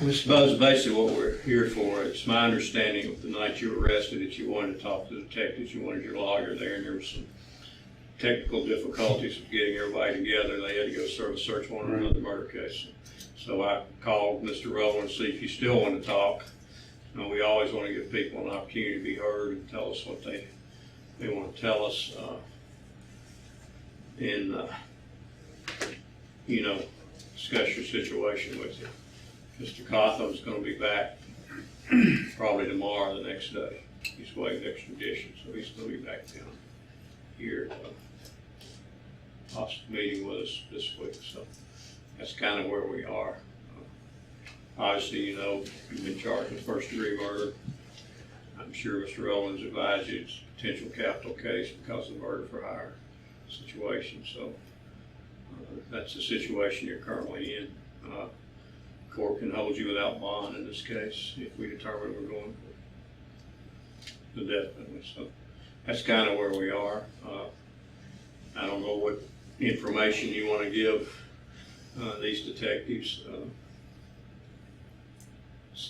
Mr. Bozza, basically what we're here for, it's my understanding of the night you were arrested that you wanted to talk to the detectives, you wanted your lawyer there, and there was some technical difficulties of getting everybody together. They had to go serve a search warrant on another murder case. So I called Mr. Rowland to see if you still want to talk. We always want to give people an opportunity to be heard and tell us what they want to tell us. Discuss your situation with you. Mr. Cotham's going to be back probably tomorrow or the next day. He's waived extradition, so he's going to be back down here. Last meeting with us this week, so that's kind of where we are. Obviously, you've been charged with first-degree murder. I'm sure Mr. Rowland's advised you it's a potential capital case because of the murder for hire situation. So that's the situation you're currently in. Court can hold you without bond in this case if we determine we're going to the death penalty. So that's kind of where we are. I don't know what information you want to give these detectives.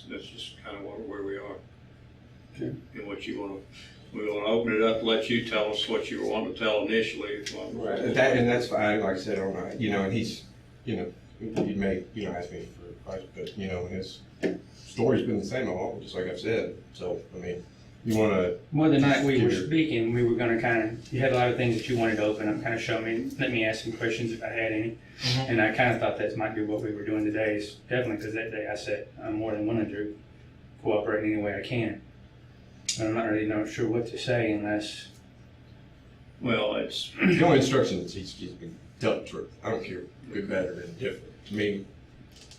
That's just kind of where we are. Okay. And what you want to, we want to open it up, let you tell us what you were wanting to tell initially. Right, and that's fine. Like I said, and he's, he may, ask me for advice, but his story's been the same all, just like I've said. So I mean, you want to. Well, the night we were speaking, we were going to you had a lot of things that you wanted to open up, kind of show me, let me ask some questions if I had any. Mm-hmm. And I kind of thought that might be what we were doing today, is definitely because that day I said I'm more than willing to cooperate any way I can. I'm not really sure what to say unless. Well, it's the only instruction is he's been telling the truth. I don't care, good, bad, or indifferent. To me,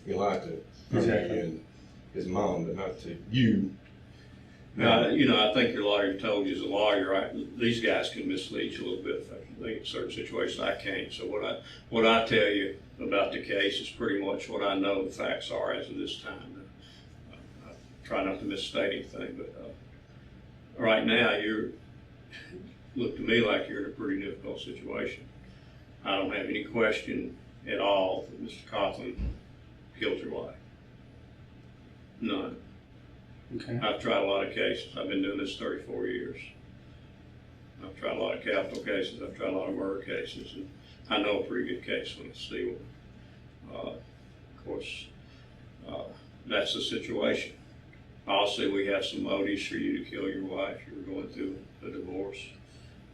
he lied to me and his mom, but not to you. I think your lawyer told you as a lawyer, these guys can mislead you a little bit in certain situations. I can't. So what I tell you about the case is pretty much what I know the facts are as of this time. I try not to misstate anything, but right now you look to me like you're in a pretty difficult situation. I don't have any question at all that Mr. Coughlin killed your wife. None. Okay. I've tried a lot of cases. I've been doing this 34 years. I've tried a lot of capital cases. I've tried a lot of murder cases, and I know a pretty good case when I see one. Of course, that's the situation. Obviously, we have some motives for you to kill your wife. You were going through a divorce.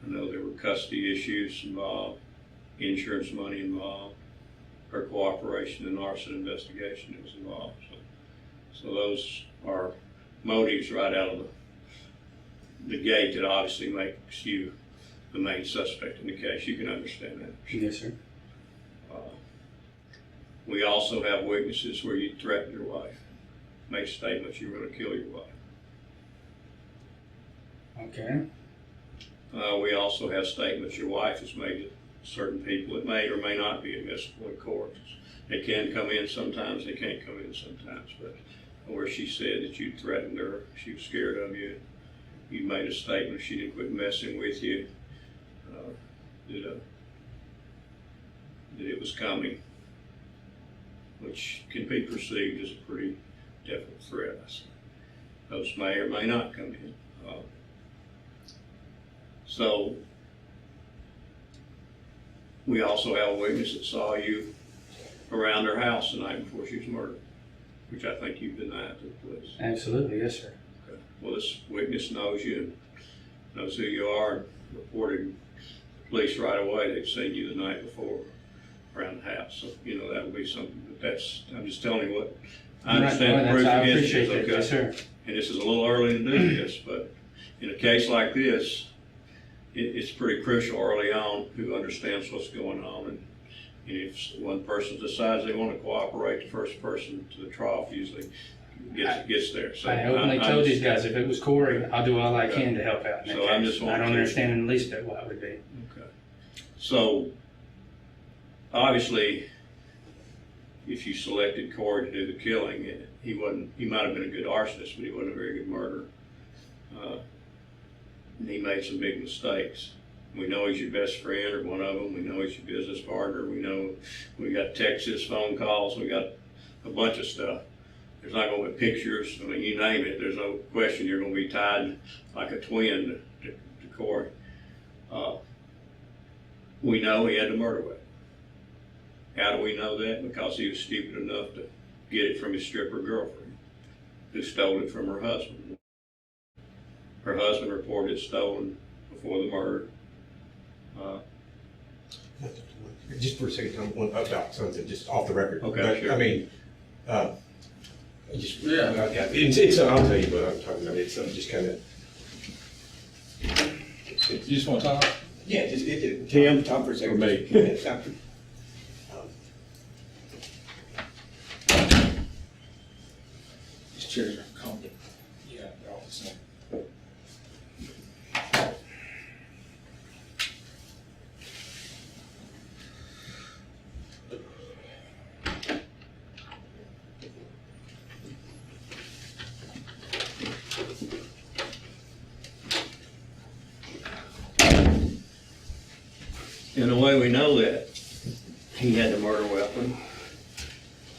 I know there were custody issues involved, insurance money involved, her cooperation in the arson investigation was involved. So those are motives right out of the gate that obviously makes you the main suspect in the case. You can understand that. Yes, sir. We also have witnesses where you threatened your wife, make statements you were going to kill your wife. Okay. We also have statements your wife has made to certain people that may or may not be admissible in court. They can come in sometimes, they can't come in sometimes, but where she said that you threatened her, she was scared of you, you made a statement, she didn't quit messing with you, that it was coming, which can be perceived as a pretty definite threat. Those may or may not come in. So we also have a witness that saw you around her house the night before she was murdered, which I think you've denied to the police. Absolutely, yes, sir. Okay. Well, this witness knows you and knows who you are and reported the police right away. They've seen you the night before around the house. So, that would be something, but I'm just telling you what I understand the proof against you. Okay. Yes, sir. And this is a little early to do this, but in a case like this, it's pretty crucial early on who understands what's going on. And if one person decides they want to cooperate, the first person to the trough usually gets there. So I openly told these guys if it was Corey, I'll do all I can to help out. So I'm just I don't understand in the least bit why it would be. Okay. So obviously, if you selected Corey to do the killing, he might have been a good arsonist, but he wasn't a very good murderer. And he made some big mistakes. We know he's your best friend or one of them. We know he's your business partner. We know we got texts, phone calls. We got a bunch of stuff. There's not going to be pictures. I mean, you name it. There's no question you're going to be tied like a twin to Corey. We know he had the murder weapon. How do we know that? Because he was stupid enough to get it from his stripper girlfriend, who stole it from her husband. Her husband reported it stolen before the murder. Just for a second, Tom, about something just off the record. Okay, but, sure. I mean, it's I'll tell you what I'm talking about. It's just kind of. You just want to talk? Yeah, just Tim, Tom for a second. or me? These chairs are comfy. Yeah, they're all the same. And the way we know that he had the murder weapon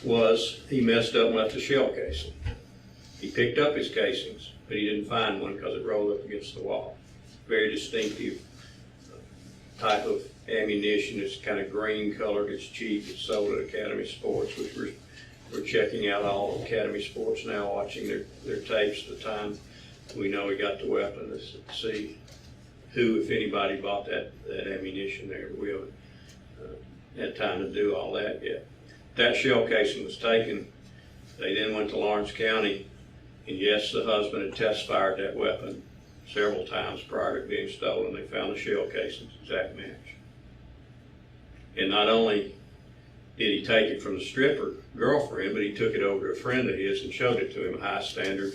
was he messed up and left the shell casing. He picked up his casings, but he didn't find one because it rolled up against the wall. Very distinctive type of ammunition. It's kind of green colored. It's cheap. It's sold at Academy Sports, which we're checking out all of Academy Sports now, watching their tapes at the time. We know he got the weapon to see who, if anybody, bought that ammunition there. We haven't had time to do all that yet. That shell casing was taken. They then went to Lawrence County, and yes, the husband had test fired that weapon several times prior to it being stolen. They found the shell casing's exact match. And not only did he take it from the stripper girlfriend, but he took it over to a friend of his and showed it to him, a high standard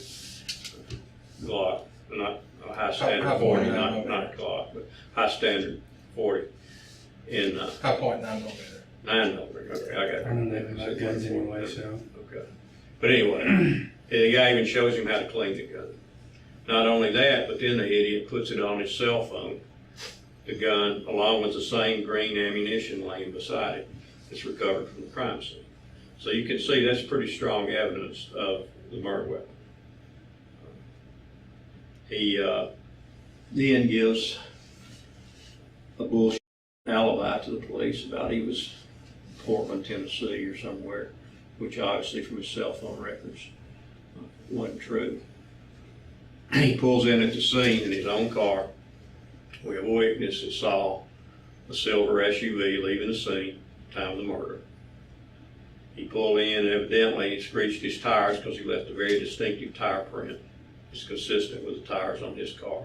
Glock, not a high standard 40, not Glock, but high standard 40. In High point 9mm. 9mm. Okay, I got it. I don't know about guns anyway, so. Okay. But anyway, the guy even shows him how to clean the gun. Not only that, but then the idiot puts it on his cell phone, the gun, along with the same green ammunition laying beside it. It's recovered from the crime scene. So you can see that's pretty strong evidence of the murder weapon. He then gives a bullshit alibi to the police about he was in Portland, Tennessee or somewhere, which obviously from his cell phone records wasn't true. He pulls in at the scene in his own car. We have a witness that saw a silver SUV leaving the scene at the time of the murder. He pulled in, evidently he screeched his tires because he left a very distinctive tire print. It's consistent with the tires on his car.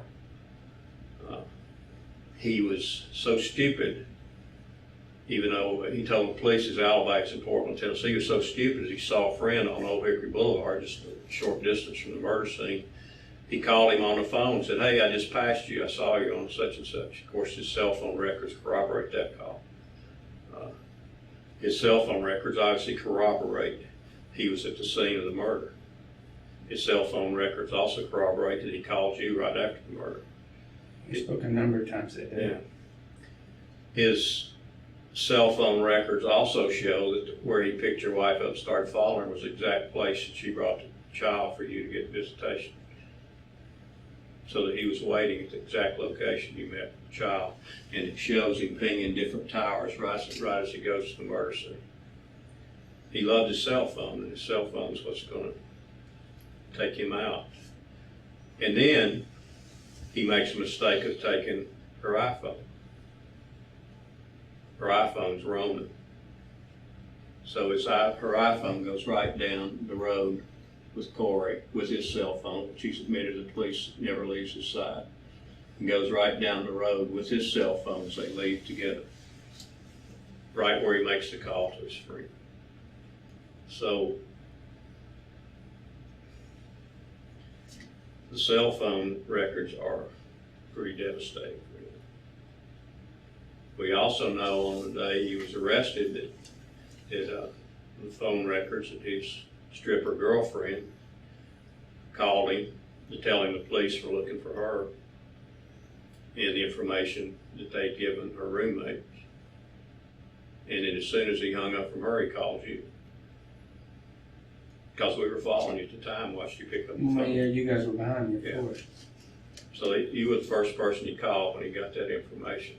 He was so stupid, even though he told the police his alibi was in Portland, Tennessee, he was so stupid as he saw a friend on Old Hickory Boulevard, just a short distance from the murder scene. He called him on the phone and said, "Hey, I just passed you. I saw you on such and such." Of course, his cell phone records corroborate that call. His cell phone records obviously corroborate he was at the scene of the murder. His cell phone records also corroborate that he called you right after the murder. He spoke a number of times that day. Yeah. His cell phone records also show that where he picked your wife up and started following her was the exact place that she brought the child for you to get visitation. So that he was waiting at the exact location you met the child. And it shows him pinging different towers right as he goes to the murder scene. He loved his cell phone, and his cell phone is what's going to take him out. And then he makes a mistake of taking her iPhone. Her iPhone's roaming. So her iPhone goes right down the road with Corey, with his cell phone, which he's admitted to the police never leaves his side, and goes right down the road with his cell phone as they leave together, right where he makes the call to his friend. So the cell phone records are pretty devastating. We also know on the day he was arrested that the phone records that his stripper girlfriend called him to tell him the police were looking for her. and the information that they'd given her roommate. And then as soon as he hung up from her, he called you. Because we were following you at the time, watched you pick up the phone. Well, yeah, you guys were behind me, Yeah. of course. So you were the first person he called when he got that information.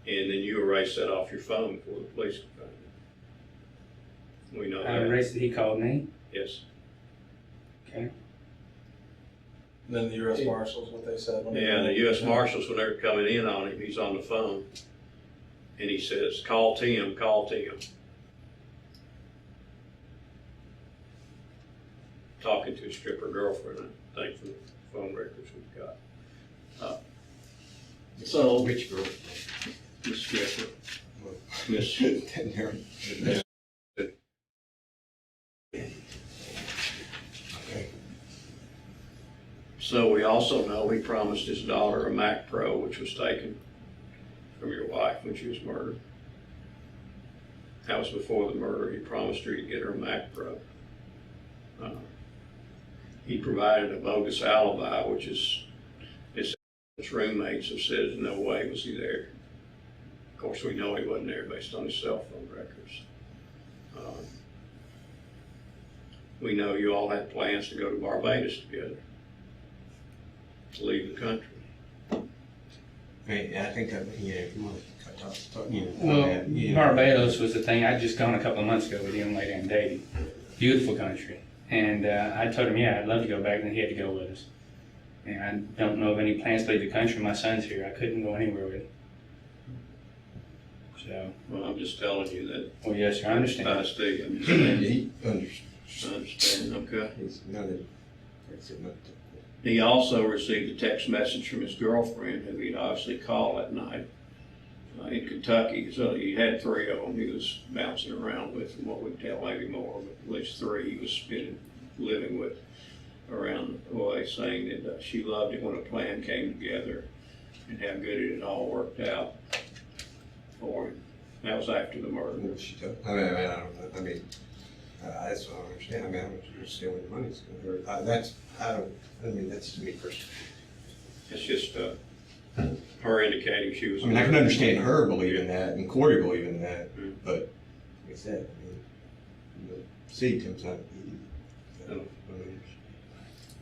And then you erased that off your phone before the police could find it. We know I that. erased it, he called me. Yes. Okay. Then the US Marshals, what they said. when they- Yeah, the U.S. Marshals, when they're coming in on him, he's on the phone. And he says, call Tim, call Tim. Talking to his stripper girlfriend, I think, from the phone records we've got. So, Which girl? the stripper, Well, Miss, Okay. so we also know he promised his daughter a Mac Pro, which was taken from your wife when she was murdered. That was before the murder. He promised her he'd get her a Mac Pro. He provided a bogus alibi, which is his roommates have said there's no way was he there. Of course, we know he wasn't there based on his cell phone records. We know you all had plans to go to Barbados together, to leave the country. I think that, yeah, if you want to talk, you know. Well, yeah. Barbados was the thing. I'd just gone a couple of months ago with him later in dating. Beautiful country. And I told him, yeah, I'd love to go back, and then he had to go with us. And I don't know of any plans to leave the country. My son's here. I couldn't go anywhere with him. So, Well, I'm just telling you that. well, yes, sir, I understand. Steve, I'm just Yeah, saying. he I understand, okay. He's not a, like I said, not He also received a text message from his girlfriend, who he'd obviously called that night in Kentucky. So he had 3 of them he was bouncing around with, from what we can tell, maybe more, but at least 3 he was living with around the way, saying that she loved it when a plan came together and how good it had all worked out for him. That was after the murder. what she told. I mean, I don't know. I mean, that's what I don't understand. I mean, I don't understand where the money's going. I mean, that's to me personally. It's just her indicating she was. I mean, I can understand her believing that and Corey believing that, Mm. but like I said, I mean, see, Tim's not.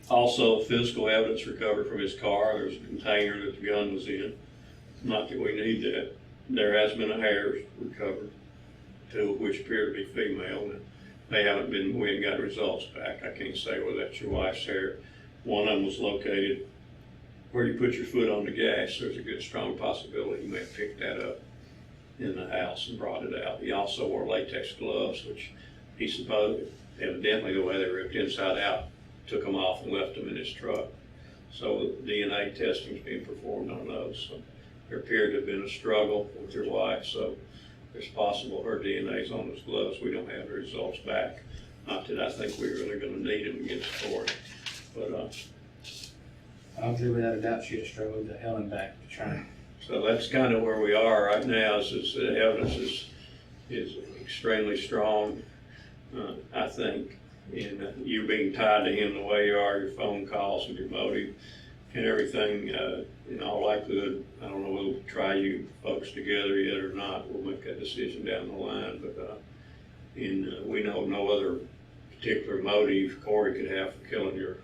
Also, physical evidence recovered from his car. There's a container that the gun was in. Not that we need that. There has been a hair recovered, 2 of which appear to be female. And they haven't been, we haven't got results back. I can't say whether that's your wife's hair. One of them was located where you put your foot on the gas. There's a good strong possibility you may have picked that up in the house and brought it out. He also wore latex gloves, which he supposed, evidently the way they ripped inside out, took them off and left them in his truck. So DNA testing is being performed on those. So there appeared to have been a struggle with your wife, so it's possible her DNA's on those gloves. We don't have the results back. Not that I think we're really gonna need them against Corey, but Obviously, without a doubt, she'd have struggled to hell and back to try. so that's kind of where we are right now. Is the evidence is extremely strong. I think in you being tied to him the way you are, your phone calls and your motive and everything. In all likelihood, I don't know whether we'll try you folks together yet or not. We'll make that decision down the line. But we know no other particular motive Corey could have for killing your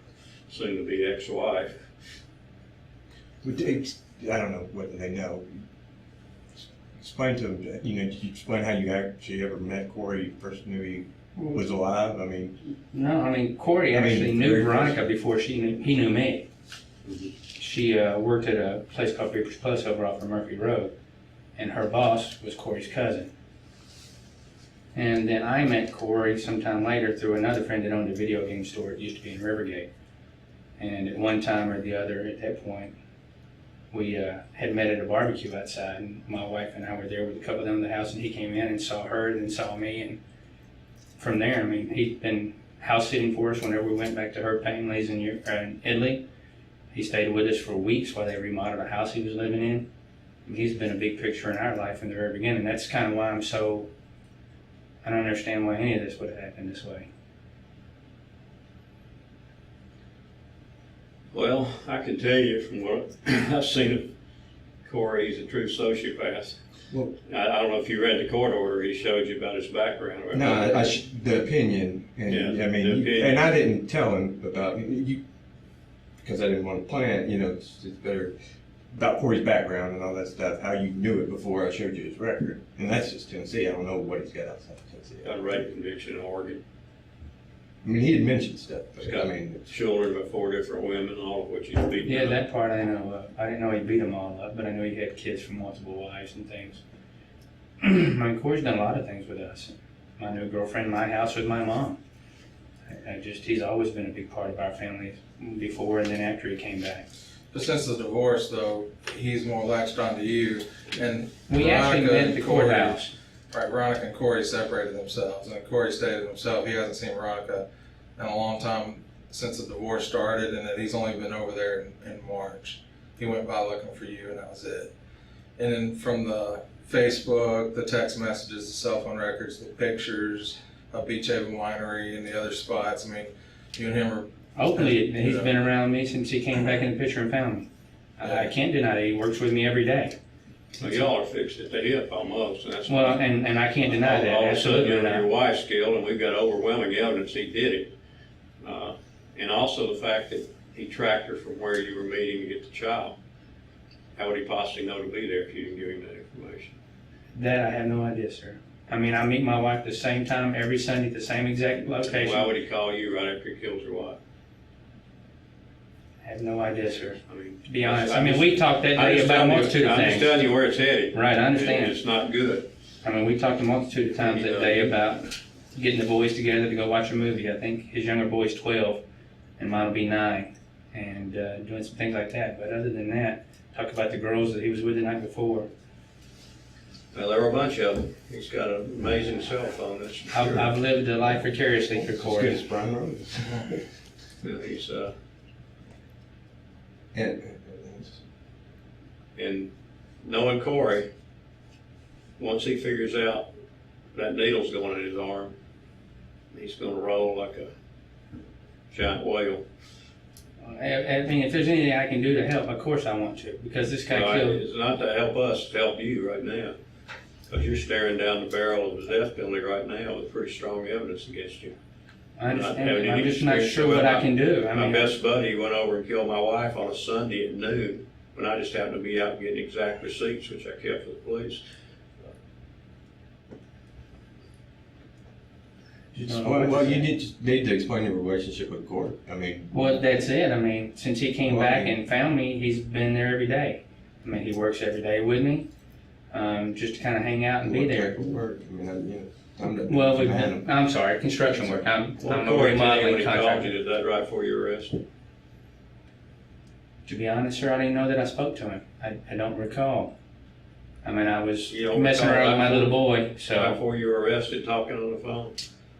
soon-to-be ex-wife. I don't know whether they know. Explain to them, did you explain how you actually ever met Corey, first knew he was alive? I mean. No, I mean, Corey actually knew Veronica before he knew me. Mm-hmm. She worked at a place called Reaper's Plus over off of Murphy Road, and her boss was Corey's cousin. And then I met Corey sometime later through another friend that owned a video game store. It used to be in Rivergate. And at one time or the other, at that point, we had met at a barbecue outside, and my wife and I were there with a couple of them in the house, and he came in and saw her and then saw me. And from there, I mean, he'd been house sitting for us whenever we went back to her families in Italy. He stayed with us for weeks while they remodeled a house he was living in. I mean, he's been a big picture in our life from the very beginning. That's kind of why I don't understand why any of this would have happened this way. Well, I can tell you from what I've seen of Corey, he's a true sociopath. Well- I don't know if you read the court order he showed you about his background. Right? No, the opinion, and Yeah, I mean, the opinion. and I didn't tell him about you because I didn't want to plant. You know, it's better about Corey's background and all that stuff. How you knew it before I showed you his record, and that's just Tennessee. I don't know what he's got outside of Tennessee. Got a rape conviction in Oregon. I mean, he had mentioned stuff, but He's got I mean, children by 4 different women, all of which he's beaten Yeah, up. that part I know of. I didn't know he beat them all up, but I know he had kids from multiple wives and things. I mean, Corey's done a lot of things with us. My new girlfriend, my house with my mom. He's always been a big part of our family before and then after he came back. But since the divorce, though, he's more latched onto you. And We actually Veronica met at and the Corey- courthouse. Right, Veronica and Corey separated themselves, and Corey stated himself he hasn't seen Veronica in a long time since the divorce started, and that he's only been over there in March. He went by looking for you, and that was it. And then from the Facebook, the text messages, the cell phone records, the pictures of Beach Haven Winery and the other spots, I mean, you and him are... Openly, he's Yeah. been around me since he came back in the picture and found me. I can't deny that he works with me every day. Well, y'all are fixed at the hip almost, and that's Well, and I can't deny that, all of a sudden absolutely your not. wife's killed, and we've got overwhelming evidence he did it. And also the fact that he tracked her from where you were meeting to get the child. How would he possibly know to be there if you didn't give him that information? That I have no idea, sir. I mean, I meet my wife the same time every Sunday at the same exact location. Why would he call you right after he kills your wife? I have no idea, sir. I mean, To be honest, I'm I mean, just- we talked that I'm day just about a telling you- multitude of I'm just things. telling you where it's headed. Right, I understand. It's not good. I mean, we talked a multitude of times that day about getting the boys together to go watch a movie. I think his younger boy's 12 and mine will be 9, and doing some things like that. But other than that, talk about the girls that he was with the night before. Well, there were a bunch of them. He's got an amazing cell phone, that's for sure. I've lived a life vicariously for as good Corey. as Brian Rose. He's, And and knowing Corey, once he figures out that needle's going in his arm, he's gonna roll like a giant whale. I mean, if there's anything I can do to help, of course I want to, because this guy No, killed. it's not to help us, it's to help you right now. Because you're staring down the barrel of the death penalty right now with pretty strong evidence against you. I understand. having I'm any just not experience sure with what my- I can do. I My mean, best buddy went over and killed my wife on a Sunday at noon, when I just happened to be out getting exact receipts, which I kept for the police. well, you need to explain your relationship with Corey. I mean, well, that's it. I mean, since he came Well, I back mean- and found me, he's been there every day. I mean, he works every day with me, just to kind of hang out and be what there. type of work? I mean, I'm the Well, man. I'm sorry, construction work. I'm Well, a Corey, today when remodeling he called you, contractor. did that right before you were arrested? To be honest, sir, I didn't know that I spoke to him. I don't recall. I mean, I was You don't messing recall around with my that little boy, Right so before you were arrested, talking on the phone?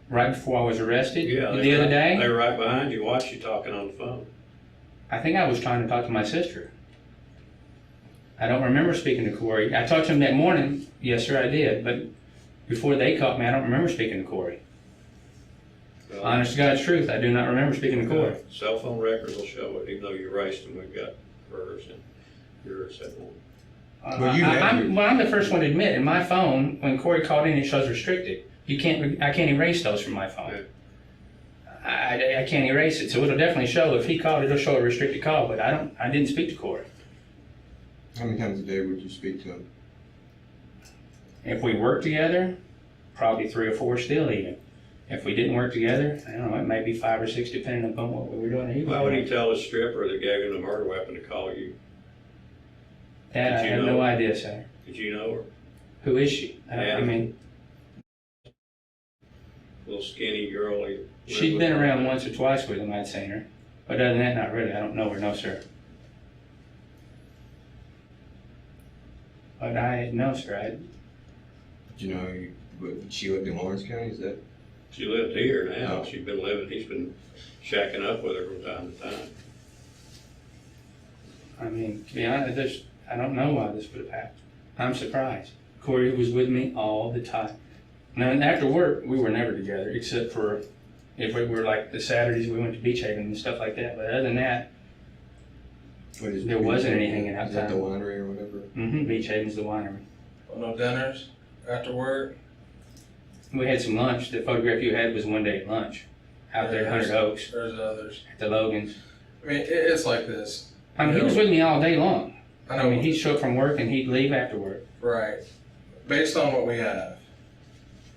right before I was arrested, Yeah. the other They day, were right behind you, watched you talking on the phone. I think I was trying to talk to my sister. I don't remember speaking to Corey. I talked to him that morning. Yes, sir, I did. But before they caught me, I don't remember speaking to Corey. Well, Honest to God's truth, I do not remember speaking to Corey. Cell phone records will show it, even though you erased them, we've got hers and yours at one. Well, you had I'm the first one to admit, in my phone, when Corey called in, it shows restricted. I can't erase those from my phone. I can't erase it, so it'll definitely show. If he called, it'll show a restricted call, but I didn't speak to Corey. How many times a day would you speak to him? If we worked together, probably 3 or 4 still even. If we didn't work together, I don't know, it may be 5 or 6 depending upon what we were doing. Why would he tell a stripper that gave him the murder weapon to call you? That I Did you have know? no idea, sir. Did you know her? Who is she? I Yeah. mean, Little skinny girl. he lived she'd with been her. around once or twice with him, I'd seen her. But other than that, not really. I don't know her, no, sir. But no, sir. Do you know she lived in Lawrence County? Is that? She lived here now. Oh. He's been shacking up with her from time to time. I mean, to be honest, I don't know why this would have happened. I'm surprised. Corey was with me all the time. Now, and after work, we were never together, except for if we were like the Saturdays we went to Beach Haven and stuff like that. But other than that, What is There wasn't any hanging out Is that the time. winery or whatever? Beach Haven's the winery. Well, no dinners after work? We had some lunch. The photograph you had was one day at lunch out there at 100 Oaks, There's others. at the Logans. I mean, it's like this. I mean, he was with me all day long. I I know, mean, he'd show up from work and he'd leave after work. right. Based on what we have,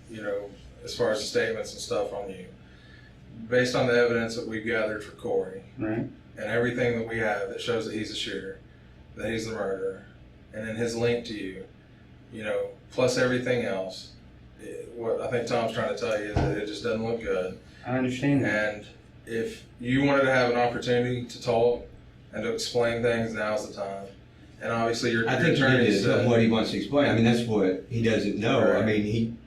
you know, as far as the statements and stuff on you, based on the evidence that we've gathered for Corey, Right. and everything that we have that shows that he's a shooter, that he's the murderer, and then his link to you, you know, plus everything else, what I think Tom's trying to tell you is that it just doesn't look good. I understand that. And if you wanted to have an opportunity to talk and to explain things, now's the time. And obviously your I think he attorney is said, what he wants to explain. I mean, that's what he doesn't know. I Right. mean,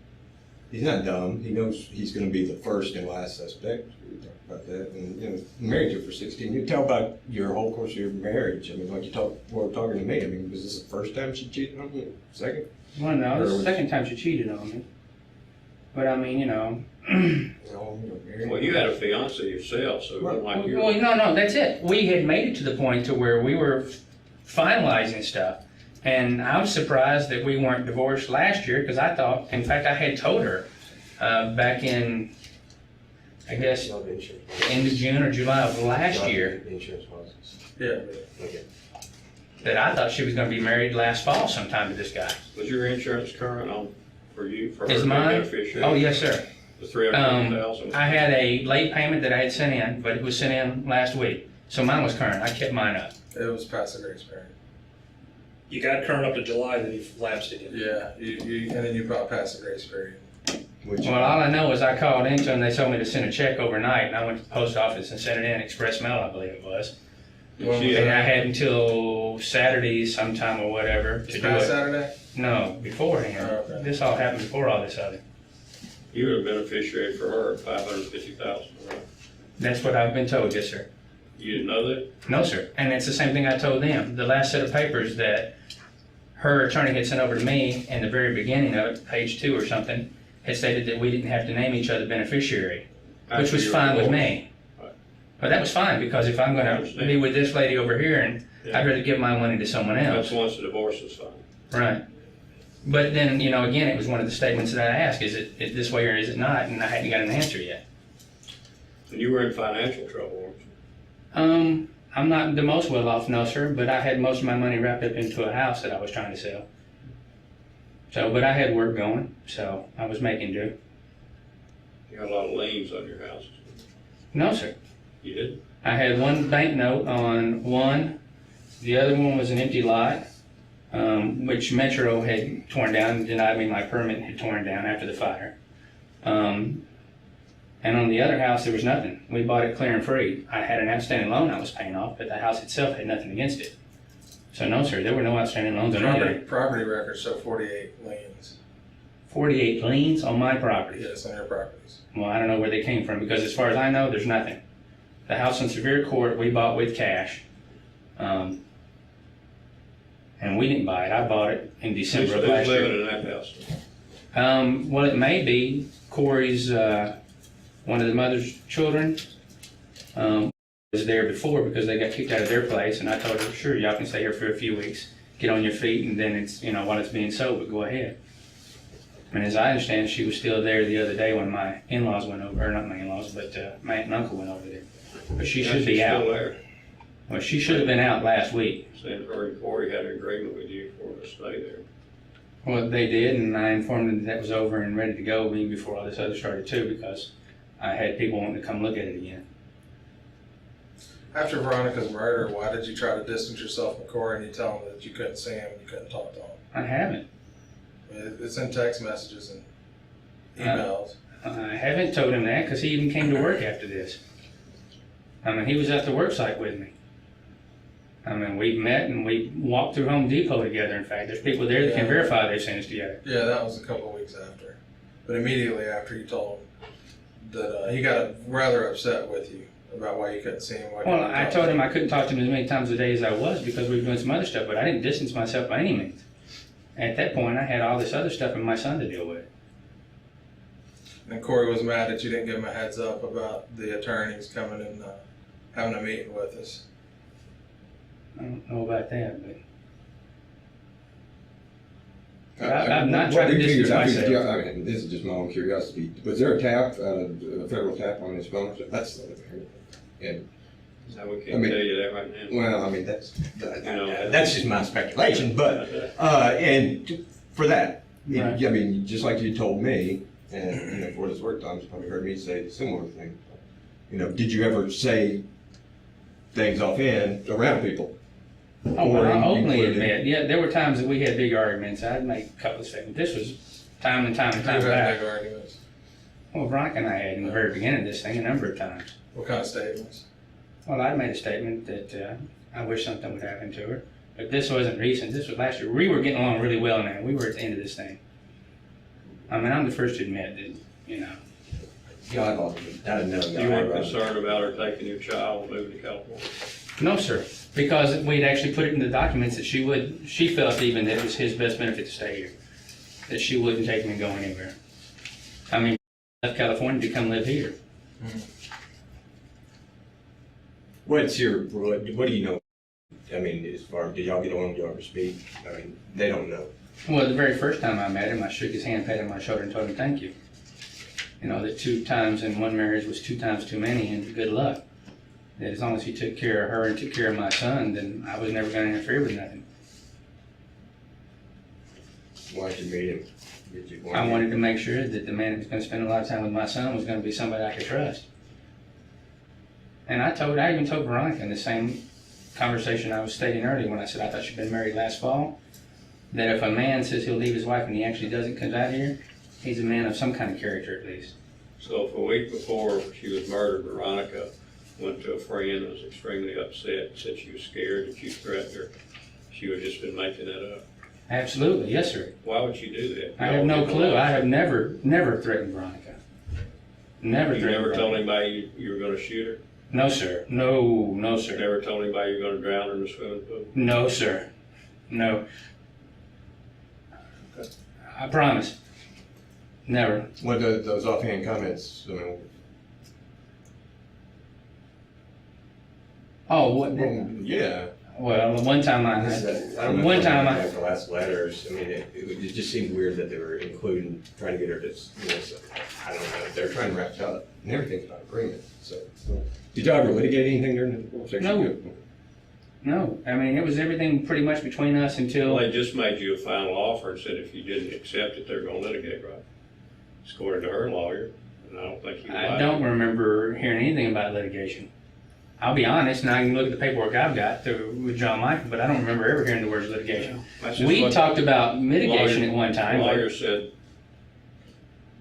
he's not dumb. He knows he's going to be the first and last suspect. We talked about that. And, you know, married you for 16. You tell about your whole course of your marriage. I mean, like were talking to me. I mean, was this the first time she cheated on you? Second? Well, no, this is Or the second time she cheated on me. But I mean, you know. No, you were married. Well, you had a fiance yourself, so it wasn't like you Well, were. no, that's it. We had made it to the point to where we were finalizing stuff. And I was surprised that we weren't divorced last year because I thought, in fact, I had told her back in, I guess, end of June or July of last year Insurance policies. yeah, Okay. that I thought she was going to be married last fall sometime to this guy. Was your insurance current on, for you, for her Is to be mine? beneficiary? Oh, yes, sir. The $350,000? I had a late payment that I had sent in, but it was sent in last week. So mine was current. I kept mine up. it was past the grace period. You got current up to July, then you lapsed again. Yeah, and then you brought past the grace period. Which, Well, all I know is I called into them, they told me to send a check overnight, and I went to the post office and sent it in, express mail, I believe it was. Did she, And I had until Saturday sometime or whatever to It's do past it. Saturday? No, beforehand. Oh, okay. This all happened before all this other. you were a beneficiary for her, $550,000, right? That's what I've been told, yes, sir. You didn't know that? No, sir. And it's the same thing I told them. The last set of papers that her attorney had sent over to me in the very beginning of it, page 2 or something, had stated that we didn't have to name each other beneficiary, which After was you fine were with divorced. me. But that was fine, because if I'm I gonna understand. be with this lady over here, and Yeah. I'd rather give my money to someone else. That's once the divorce is signed. Right. But then, you know, again, it was one of the statements that I asked, is it this way or is it not? And I hadn't got an answer yet. And you were in financial trouble, weren't you? I'm not the most well off, no, sir, but I had most of my money wrapped up into a house that I was trying to sell. So, but I had work going, so I was making do. You had a lot of liens on your house. No, sir. You did? I had one bank note on one. The other one was an empty lot, which Metro had torn down and denied me my permit and had torn down after the fire. And on the other house, there was nothing. We bought it clear and free. I had an outstanding loan I was paying off, but the house itself had nothing against it. So no, sir, there were no outstanding loans on anything. Property records show 48 liens. 48 liens on my property. Yes, on your properties. Well, I don't know where they came from, because as far as I know, there's nothing. The house in Severe Court, we bought with cash. And we didn't buy it. I bought it in December of Who's last year. living in that house? Well, it may be Corey's, one of the mother's children, was there before because they got kicked out of their place, and I told her, sure, y'all can stay here for a few weeks, get on your feet, and then it's, you know, while it's being sold, but go ahead. And as I understand, she was still there the other day when my in-laws went over, or not my in-laws, but my aunt and uncle went over there. But she should be She's out. still there. Well, she should have been out last week. Saying her and Corey had an agreement with you for her to stay there. Well, they did, and I informed them that was over and ready to go even before all this other started too, because I had people wanting to come look at it again. After Veronica's murder, why did you try to distance yourself from Corey and you tell him that you couldn't see him, you couldn't talk to him? I haven't. It's in text messages and emails. I haven't told him that because he even came to work after this. I mean, he was at the work site with me. I mean, we met and we walked through Home Depot together. In fact, there's people there that can Yeah. verify they've seen us together. Yeah, that was a couple of weeks after. But immediately after you told him that he got rather upset with you about why you couldn't see him. Why Well, couldn't you I talk told to him I couldn't talk to him as many times a day as I was because we were doing some other stuff, but I didn't distance myself by any means. At that point, I had all this other stuff and my son to deal with. And Corey was mad that you didn't give him a heads up about the attorneys coming and having a meeting with us. I don't know about that, but I'm not What trying to we distance figured out, myself. I mean, this is just my own curiosity. Was there a tap, a federal tap on his phone? That's the other thing. And, Now, we can't I mean- tell you that right now. well, I mean, know, that's just my speculation, but, and for that, Right. I mean, just like you told me, and, you know, for what it's worth, Tom's probably heard me say a similar thing. You know, did you ever say things offhand around people? Oh, well, I openly Included- admit, yeah, there were times that we had big arguments. I'd make a couple of statements. This was time and time and We've time had back. big arguments. Well, Veronica and I had in the very beginning of this thing a number of times. What kind of statements? Well, I made a statement that I wish something would happen to her. But this wasn't recent. This was last year. We were getting along really well now. We were at the end of this thing. I mean, I'm the first to admit that, you know. Yeah, I don't know. You weren't concerned about her taking your child and moving to California? No, sir. Because we'd actually put it in the documents that she felt even that it was his best benefit to stay here. That she wouldn't take me and go anywhere. I mean, left California to come live here. What do you know? I mean, as far, did y'all get along, did y'all ever speak? I mean, they don't know. Well, the very first time I met him, I shook his hand, patted him on my shoulder, and told him thank you. You know, that 2 times in one marriage was 2 times too many, and good luck. That as long as he took care of her and took care of my son, then I was never going to interfere with nothing. Why'd you meet him? I wanted to make sure that the man that was going to spend a lot of time with my son was going to be somebody I could trust. And I even told Veronica in the same conversation I was stating earlier when I said I thought she'd been married last fall, that if a man says he'll leave his wife and he actually doesn't come out here, he's a man of some kind of character at least. So if a week before she was murdered, Veronica went to a friend and was extremely upset, said she was scared that you threatened her, she would have just been making that up. Absolutely, yes, sir. Why would you do that? I have no clue. I have never threatened Veronica. Never You threatened never Veronica. told anybody you were gonna shoot her? No, sir. No, sir. Never told anybody you were gonna drown her in the swimming pool? No, sir. No. I promise. Never. What those offhand comments, I mean, Oh, what? yeah. Well, one time I Like the last letters, I mean, it just seemed weird that they were including, trying to get her to, you know, so, I don't know, they're trying to wrap it up, and everything's about agreement, so. Did y'all ever litigate anything during the divorce? No. No. I mean, it was everything pretty much between us until. Well, they just made you a final offer and said if you didn't accept it, they're gonna litigate, right? It's according to her lawyer, and I don't think you lied. I don't remember hearing anything about litigation. I'll be honest, and I can look at the paperwork I've got with John Michael, but I don't remember ever hearing the words litigation. That's just We what talked about mitigation at one the time. lawyer said,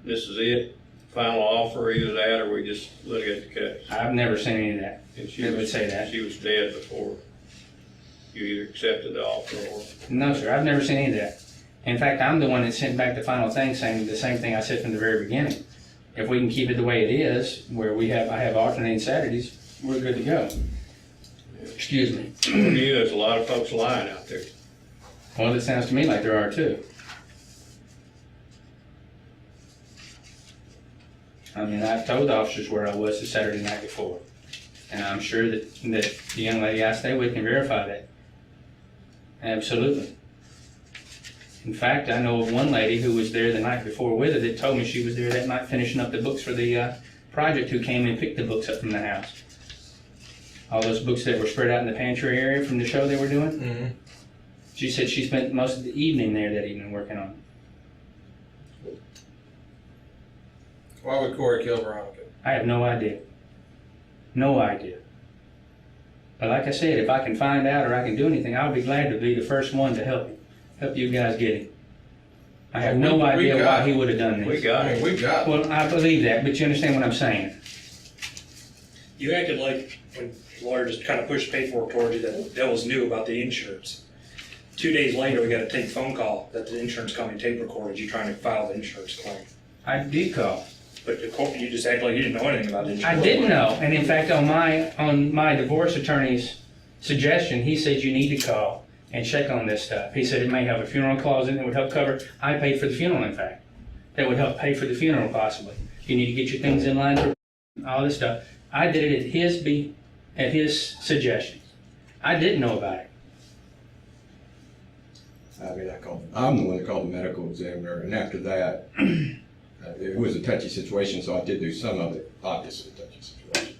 this is it, final offer, either that or we just litigate the case. I've never seen any of that. And They would say that. She was dead before you either accepted the offer or. No, sir, I've never seen any of that. In fact, I'm the one that sent back the final thing saying the same thing I said from the very beginning. If we can keep it the way it is, where I have alternating Saturdays, we're good to go. Excuse me. For you, there's a lot of folks lying out there. Well, it sounds to me like there are too. I mean, I've told the officers where I was the Saturday night before. And I'm sure that the young lady I stay with can verify that. Absolutely. In fact, I know of one lady who was there the night before with her that told me she was there that night finishing up the books for the project, who came and picked the books up from the house. All those books that were spread out in the pantry area from the show they were doing. Mm-hmm. She said she spent most of the evening there that evening working on it. Why would Corey kill Veronica? I have no idea. No idea. But like I said, if I can find out or I can do anything, I'll be glad to be the first one to help you guys get him. I have no idea why he would have done this. We got it. We've got it. Well, I believe that, but you understand what I'm saying. You acted like, when the lawyer just kind of pushed paperwork toward you, that Devils knew about the insurance. 2 days later, we got a tape phone call that the insurance company tape recorded you trying to file the insurance claim. I did call. But the court, you just acted like you didn't know anything about the insurance. I didn't know, and in fact, on my divorce attorney's suggestion, he said you need to call and check on this stuff. He said it may have a funeral clause in it that would help cover. I paid for the funeral, in fact. That would help pay for the funeral, possibly. You need to get your things in line for all this stuff. I did it at his suggestion. I didn't know about it. I mean, I'm the one that called the medical examiner, and after that, it was a touchy situation, so I did do some of it, obviously a touchy situation.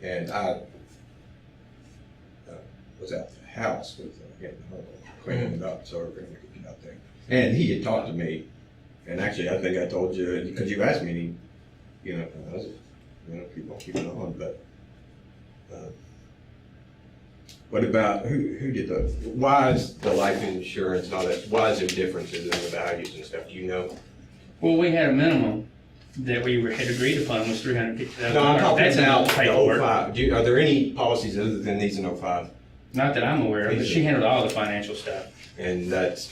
And I was at the house with getting home, cleaning it up, so everything could get out there. And he had talked to me, and actually, I think I told you, because you asked me, you know, I was, you know, keep on keeping on, but what about, who did why is the life insurance and all that, why is there differences in the values and stuff, do you know? Well, we had a minimum that we had agreed upon was $350,000. No, I'm talking That's about the the paperwork. 05. Are there any policies other than these in 05? Not that I'm aware of, but she handled all the financial stuff. And that's,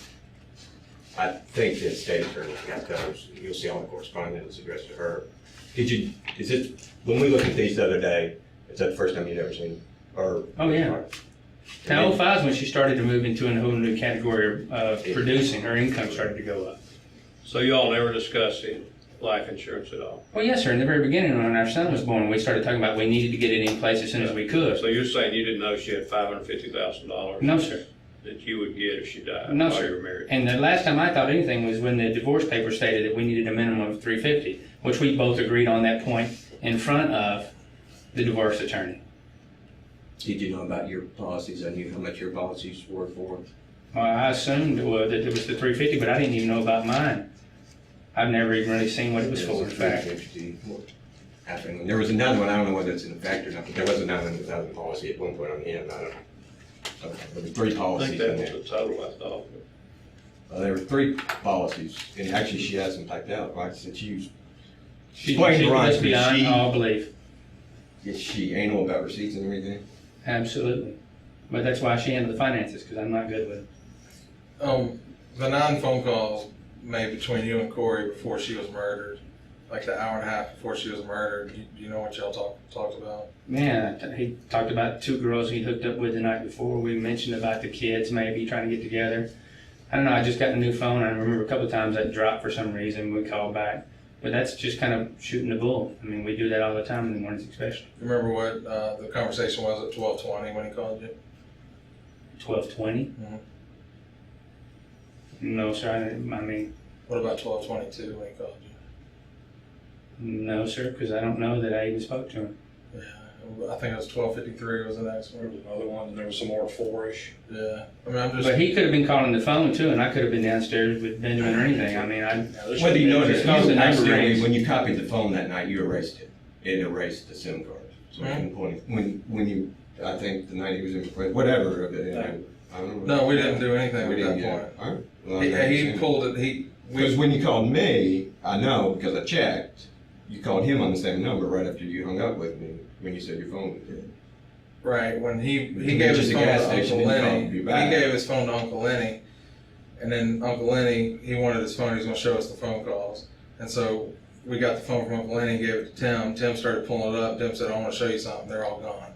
I think that state attorney got those. You'll see all the correspondence addressed to her. When we looked at these the other day, is that the first time you'd ever seen? Or Oh, yeah. Now, 05 is when she started to move into a whole new category of producing. Her income started to go up. So y'all never discussing life insurance at all? Well, yes, sir. In the very beginning, when our son was born, we started talking about we needed to get it in place as soon as we could. So you're saying you didn't know she had $550,000? No, sir. That you would get if she died No, while sir. you were married? And the last time I thought anything was when the divorce paper stated that we needed a minimum of $350,000, which we both agreed on that point in front of the divorce attorney. Did you know about your policies? I knew how much your policies were for. Well, I assumed that it was the $350,000, but I didn't even know about mine. I've never even really seen what it was for, in fact. What happened? There was another one, I don't know whether it's in effect or not, but there was a $900,000 policy at one point on him. I don't know. So, there were 3 I policies think in that there. was the total, I thought. There were 3 policies, and actually she has them typed out. Like I said, she She explained to Ron, was beyond all belief. is she anal about receipts and everything? Absolutely. But that's why she handled the finances, because I'm not good with it. The 9 phone calls made between you and Corey before she was murdered, like the hour and a half before she was murdered, do you know what y'all talked about? Man, he talked about 2 girls he hooked up with the night before. We mentioned about the kids maybe trying to get together. I don't know, I just got a new phone. I remember a couple of times that dropped for some reason. We called back. But that's just kind of shooting the bull. I mean, we do that all the time in the mornings especially. Remember what the conversation was at 12:20 when he called you? 12:20? Mhm. No, sir. I mean, What about 12:22 when he called you? no, sir, because I don't know that I even spoke to him. Yeah, I think it was 12:53 was the next There one. was another one, and there was some more 4-ish. Yeah, I mean, I'm just. But he could have been calling the phone too, and I could have been downstairs with Benjamin or anything. I mean, Yeah, there's Whether you some- noticed, Because the number accidentally, rings. when you copied the phone that night, you erased it. It erased the SIM card. So I can point it, when you, I think the night he was in, whatever of it. I don't know. No, we didn't do anything We at that didn't point. get it. All right. Well, He pulled it, Because when you called me, I know, because I checked, you called him on the same number right after you hung up with me, when you said your phone was dead. right, when he You gave mentioned his the phone gas to station, Uncle then he Lenny. called you He back. gave his phone to Uncle Lenny, and then Uncle Lenny, he wanted his phone, he was gonna show us the phone calls. And so we got the phone from Uncle Lenny, gave it to Tim. Tim started pulling it up. Tim said, I wanna show you something. They're all gone.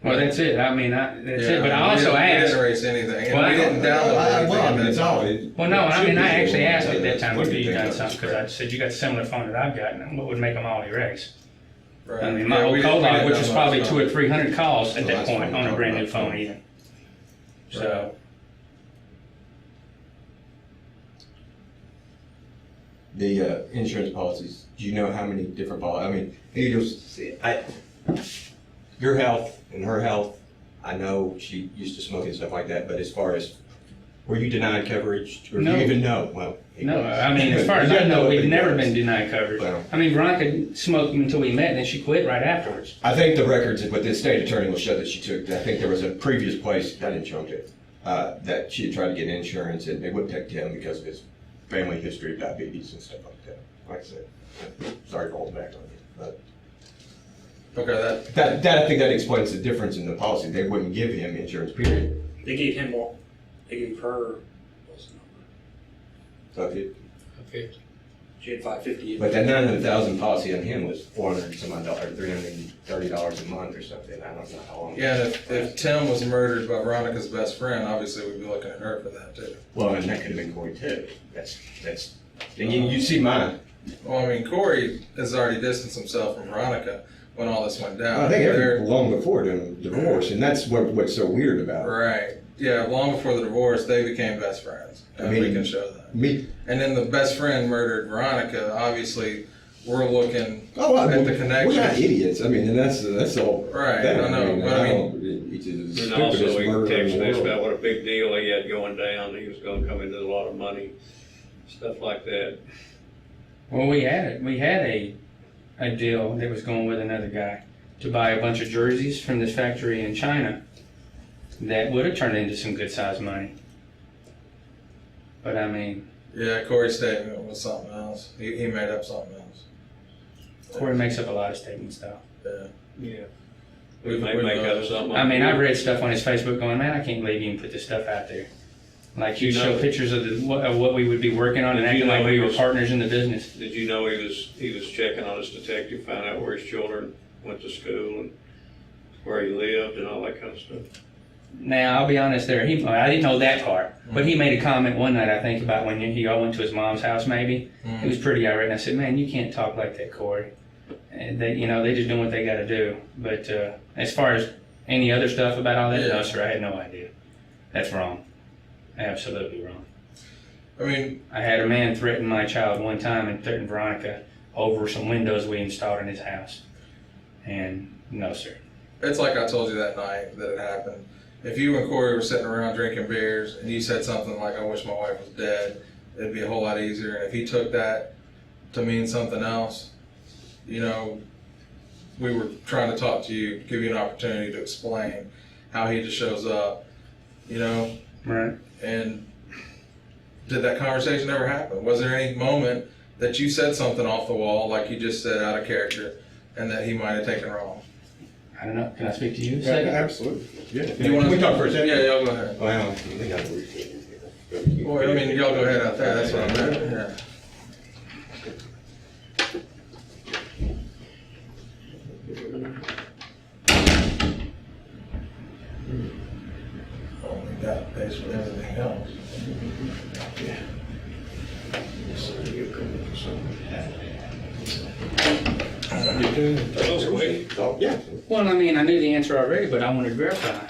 Well, that's it. I mean, that's Yeah, it. But I we also didn't asked. erase anything, and Well, we didn't download anything. Well, I mean, at it's that all. time. Well, no, I mean, I actually asked at that That's time one if of the you'd done things something, because I said, you got a similar phone that I've got, and what would make them all erase? Right. I mean, my Yeah, whole we call didn't- we log, didn't which was download probably the 200 or 300 calls at Well, that that's point fine. on a brand new Right. phone even. So, The insurance policies, do you know how many different policies? I mean, your health and her health, I know she used to smoke and stuff like that, but as far as, were you denied coverage? Or do No. you even know? Well. no, I mean, as far as I know, we've never been denied coverage. Well. I mean, Veronica smoked until we met, and then she quit right afterwards. I think the records with the state attorney will show that she took, I think there was a previous place, I didn't show him to, that she had tried to get insurance and they wouldn't take him because of his family history of diabetes and stuff like that. Like I said, sorry for holding back on you, but Okay, that, I think that explains the difference in the policy. They wouldn't give him insurance, period. They gave him more, they gave her, what's the number? So if it, 50. She had 550. but that 900,000 policy on him was $400 some odd dollars, $330 a month or something. I don't know how long. yeah, and if Tim was murdered by Veronica's best friend, obviously we'd be looking at her for that too. Well, and that could have been Corey too. And you see mine. Well, I mean, Corey has already distanced himself from Veronica, when all this went down. I think They're- long before the divorce, and that's what's so weird about it. Right. Yeah, long before the divorce, they became best friends. And we can show that. Me. And then the best friend murdered Veronica. Obviously, we're looking Oh, at the connection. We're not idiots. I mean, and that's all. Right, that. I know, but I it's the And also, stupidest he murder in texted the us world. about what a big deal he had going down. He was gonna come into a lot of money, stuff like that. Well, we had a deal that was going with another guy to buy a bunch of jerseys from this factory in China that would have turned into some good sized money. But I mean, Yeah, Corey's statement was something else. He made up something else. Corey makes up a lot of statements though. Yeah. Yeah. We may make up something. I mean, I've read stuff on his Facebook going, man, I can't believe you can put this stuff out there. Like you show pictures of what we would be working on and acting like we were partners in the business. Did you know he was checking on his detective, find out where his children went to school and where he lived and all that kind of stuff? Now, I'll be honest there, I didn't know that part, but he made a comment one night, I think, about when he all went to his mom's house maybe. He was pretty irate, and I said, man, you can't talk like that, Corey. And they just doing what they gotta do. But as far as any other stuff about all that, no, sir, I had no idea. That's wrong. Absolutely wrong. I mean, I had a man threaten my child one time and threaten Veronica over some windows we installed in his house. And no, sir. it's like I told you that night that it happened. If you and Corey were sitting around drinking beers and you said something like, I wish my wife was dead, it'd be a whole lot easier. And if he took that to mean something else, you know, we were trying to talk to you, give you an opportunity to explain how he just shows up, you know? Right. And did that conversation ever happen? Was there any moment that you said something off the wall, like you just said out of character, and that he might have taken wrong? I don't know. Can I speak to you a Yeah, second? absolutely. Yeah. You wanna- Can we talk for a second? Yeah, y'all go ahead. Well, I think I know Well, I mean, y'all go ahead out there, that's what I meant, yeah. Oh, we got pays for everything else. That was quick. Oh, yeah. Well, I mean, I knew the answer already, but I wanted to verify.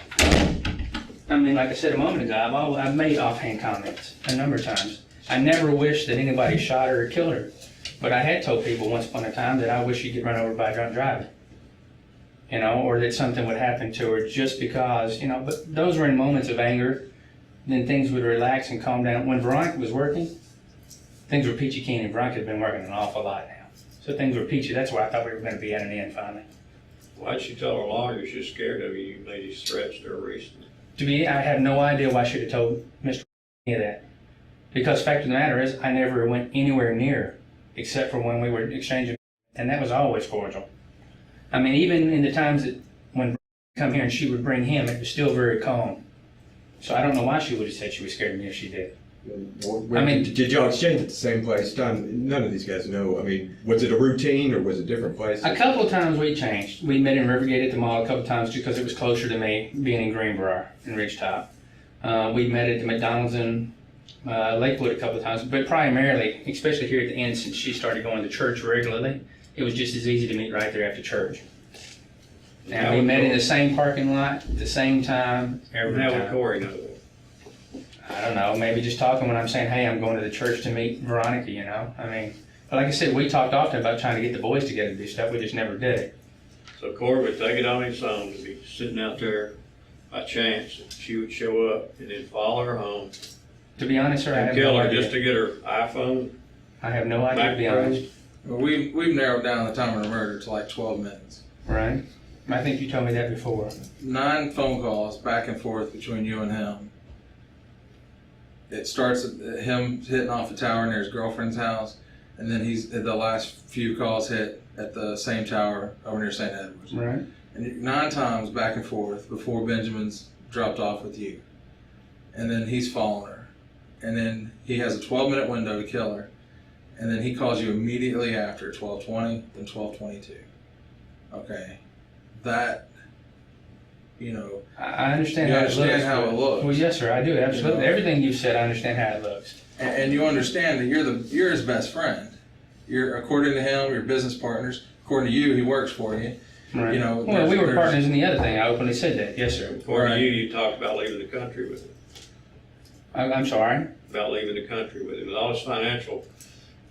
I mean, like I said a moment ago, I've made offhand comments a number of times. I never wished that anybody shot her or killed her. But I had told people once upon a time that I wish she'd get run over by a drunk driver. You know, or that something would happen to her just because, you know, but those were in moments of anger. Then things would relax and calm down. When Veronica was working, things were peachy keen, and Veronica had been working an awful lot now. So things were peachy. That's why I thought we were going to be at an end finally. Why'd she tell her lawyer she's scared of you? You made these threats to her recently. To me, I have no idea why she'd have told Mr. any of that. Because fact of the matter is, I never went anywhere near her, except for when we were exchanging, and that was always cordial. I mean, even in the times that when come here and she would bring him, it was still very calm. So I don't know why she would have said she was scared of me if she did. I mean, did y'all exchange at the same place? Don, none of these guys know. I mean, was it a routine or was it different places? A couple of times we changed. We met in Rivergate at the mall a couple of times because it was closer to me, being in Greenbrier and Ridgetop. We met at the McDonald's in Lakewood a couple of times, but primarily, especially here at the end, since she started going to church regularly, it was just as easy to meet right there after church. And we met in the same parking lot at the same time every How would time. Corey know that? I don't know, maybe just talking when I'm saying, hey, I'm going to the church to meet Veronica, you know? I mean, but like I said, we talked often about trying to get the boys together to do stuff, we just never did it. So Corey would take it on his own to be sitting out there by chance. She would show up and then follow her home To be honest, sir, I and have kill no her idea. just to get her iPhone. I have no idea, to be honest. Well, we've narrowed down the time of the murder to like 12 minutes. Right? I think you told me that before. 9 phone calls back and forth between you and him. It starts at him hitting off a tower near his girlfriend's house, and then the last few calls hit at the same tower over near St. Edwards. Right? And 9 times back and forth before Benjamin's dropped off with you. And then he's following her. And then he has a 12-minute window to kill her. And then he calls you immediately after, 12:20, then 12:22. Okay. That, you know, I understand you how understand it looks. how but- it looks. Well, yes, sir, I do, absolutely. You know? Everything you've said, I understand how it looks. And you understand that you're his best friend. You're, according to him, you're business partners. According to you, he works for you. Right. You know, Well, we were there's- partners in the other thing. I openly said that. Yes, sir. According to you, you talked about leaving the country with him, I'm sorry. about leaving the country with him. With all this financial,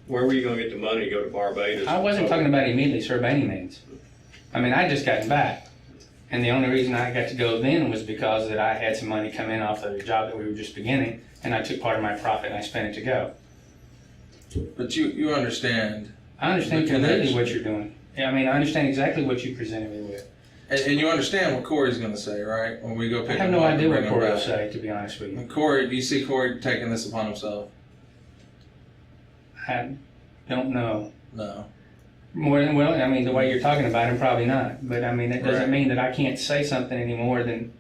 where were you gonna get the money to go to Barbados? I wasn't talking about immediately, sir, by any means. I mean, I just gotten back. And the only reason I got to go then was because that I had some money come in off of the job that we were just beginning, and I took part of my profit and I spent it to go. But you understand, I understand The completely connection. what you're doing. Yeah, I mean, I understand exactly what you presented me with. and you understand what Corey's going to say, right? When we go pick I have him no up and idea what bring him Corey will back. say, to be honest with you. And Corey, do you see Corey taking this upon himself? I don't know. No. Well, I mean, the way you're talking about him, probably not. But I mean, it doesn't Right. mean that I can't say something any more than,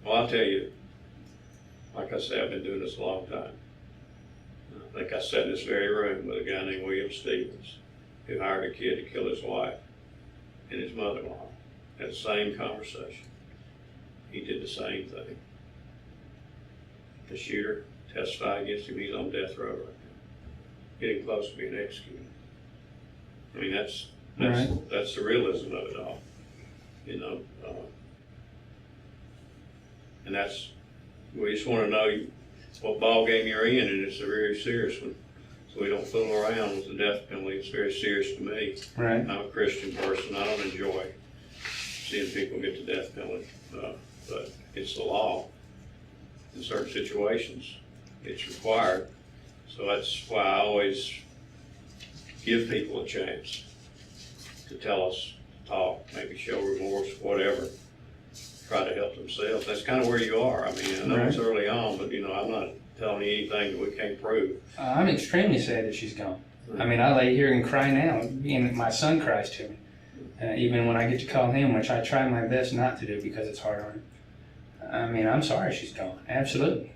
Well, I'll tell you, like I said, I've been doing this a long time. I think I sat in this very room with a guy named William Stevens, who hired a kid to kill his wife and his mother-in-law. Had the same conversation. He did the same thing. The shooter testified against him. He's on death row right now, getting close to being executed. I mean, that's the realism of it all, you know. And we just want to know what ball game you're in, and it's a very serious one. So we don't fool around with the death penalty. It's very serious to me. right? I'm a Christian person. I don't enjoy seeing people get the death penalty, but it's the law. In certain situations, it's required. So that's why I always give people a chance to tell us, talk, maybe show remorse, whatever. Try to help themselves. That's kind of where you are. I mean, I know it's early on, but you know, I'm not telling you anything that we can't prove. I'm extremely sad that she's gone. I mean, I lay here and cry now, and my son cries to me. Even when I get to call him, which I try my best not to do because it's hard on him. I mean, I'm sorry she's gone. Absolutely.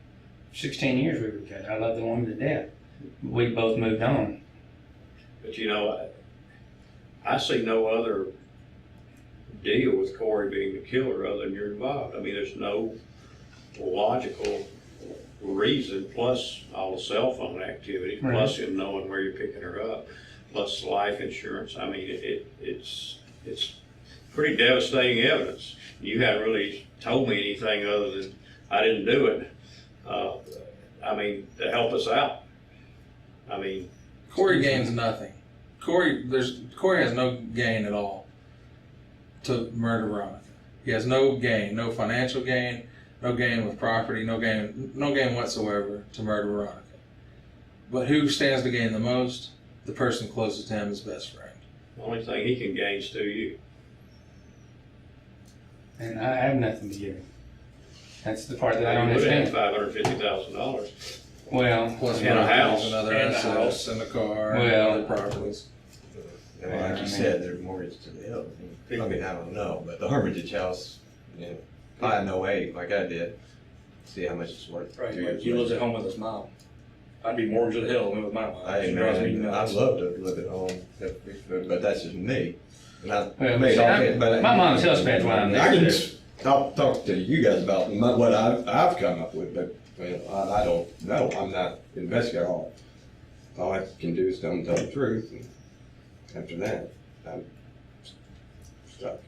16 years we were together. I love the woman to death. We both moved on. But you know, I see no other deal with Corey being the killer other than you're involved. I mean, there's no logical reason, plus all the cell phone activity, Right. plus him knowing where you're picking her up, plus life insurance. I mean, it's pretty devastating evidence. You haven't really told me anything other than I didn't do it. I mean, to help us out. I mean, Corey gains nothing. Corey has no gain at all to murder Veronica. He has no gain, no financial gain, no gain with property, no gain whatsoever to murder Veronica. But who stands to gain the most? The person closest to him, his best friend. the only thing he can gain is to you. And I have nothing to give him. That's the part that I don't You would have understand. $550,000. Well, Plus And a house. and other And a assets house. and a car Well- and other properties. And like you said, they're mortgaged to the hill. I mean, I don't know, but the Hermitage house, you know, I had no way, like I did, see how much it's worth. Right, 2 like years he lives later. at home with his mom. I'd be mortgaged to the hill, live with my mom. Hey, She drives me man, I'd nuts. love to live at home, but that's just me. And I Well, made see, all I'm- that, but my mom's health span's why I'm I there. can talk to you guys about what I've come up with, but you know, I don't know. I'm not an investigator. All I can do is tell the truth. And after that, I'm stuck.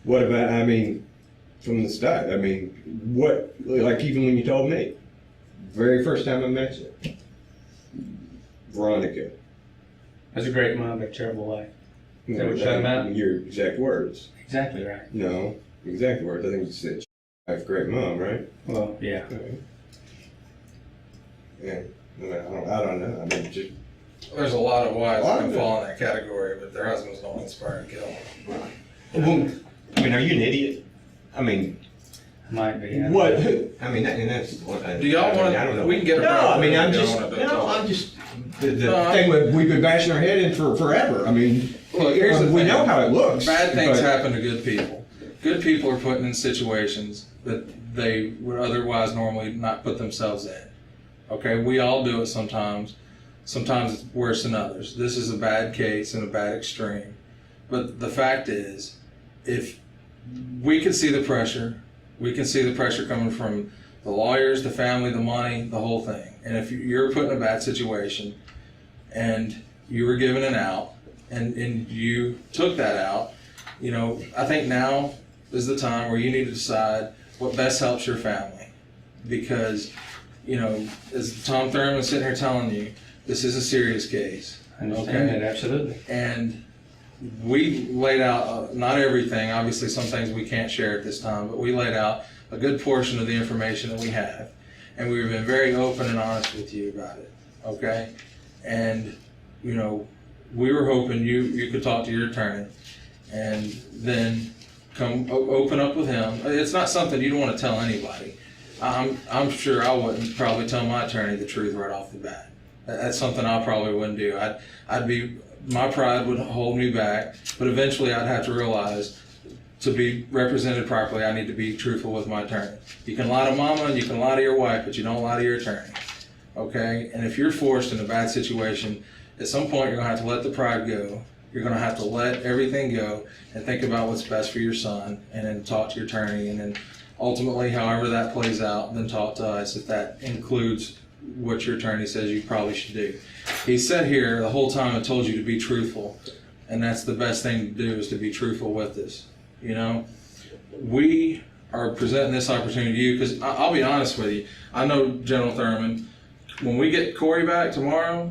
What about? I mean, from the start. I mean, what? Like even when you told me, very first time I met you, Veronica. that's a great mom, but a terrible wife. Is that what you're talking about? Your exact words. Exactly right. No, exact words. I think you said, "I have a great mom," right? Well, yeah. Yeah. I don't know. I mean, just There's a lot of wives A lot that of can it. fall in that category, but their husbands don't inspire to kill. well, I mean, are you an idiot? I mean, Might be. Yeah. what? I mean, and that's one thing. Do y'all want I don't to? know. We can get a. No, I mean, I'm if y'all just. wanna do No, talk. I'm just. The No, thing that we've been bashing our head in for forever. I mean, Look, here's the we thing. know how it looks. Bad things but- happen to good people. Good people are put in situations that they would otherwise normally not put themselves in. Okay, we all do it sometimes. Sometimes it's worse than others. This is a bad case and a bad extreme. But the fact is, if we can see the pressure, we can see the pressure coming from the lawyers, the family, the money, the whole thing. And if you're put in a bad situation and you were given an out, and you took that out, you know, I think now is the time where you need to decide what best helps your family. Because, you know, as Tom Thurman's sitting here telling you, this is a serious case. I understand that, absolutely. And we laid out, not everything, obviously some things we can't share at this time, but we laid out a good portion of the information that we have. And we've been very open and honest with you about it, okay? And, you know, we were hoping you could talk to your attorney and then come open up with him. It's not something you'd want to tell anybody. I'm sure I wouldn't probably tell my attorney the truth right off the bat. That's something I probably wouldn't do. My pride would hold me back, but eventually I'd have to realize to be represented properly, I need to be truthful with my attorney. You can lie to mama and you can lie to your wife, but you don't lie to your attorney, okay? And if you're forced in a bad situation, at some point you're gonna have to let the pride go. You're gonna have to let everything go and think about what's best for your son, and then talk to your attorney, and then ultimately, however that plays out, then talk to us if that includes what your attorney says you probably should do. He sat here the whole time and told you to be truthful, and that's the best thing to do, is to be truthful with this. You know, we are presenting this opportunity to you because I'll be honest with you. I know General Thurman, when we get Corey back tomorrow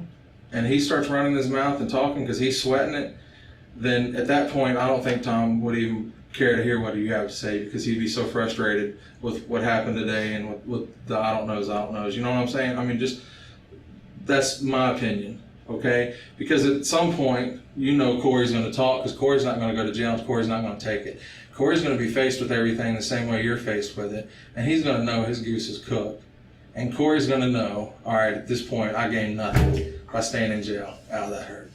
and he starts running his mouth and talking because he's sweating it, then at that point I don't think Tom would even care to hear what you have to say, because he'd be so frustrated with what happened today and with the I don't knows. You know what I'm saying? I mean, just, that's my opinion, okay? Because at some point, you know Corey's going to talk, because Corey's not going to go to jail, Corey's not going to take it. Corey's going to be faced with everything the same way you're faced with it, and he's going to know his goose is cooked. And Corey's going to know, all right, at this point, I gained nothing by staying in jail out of that hurt.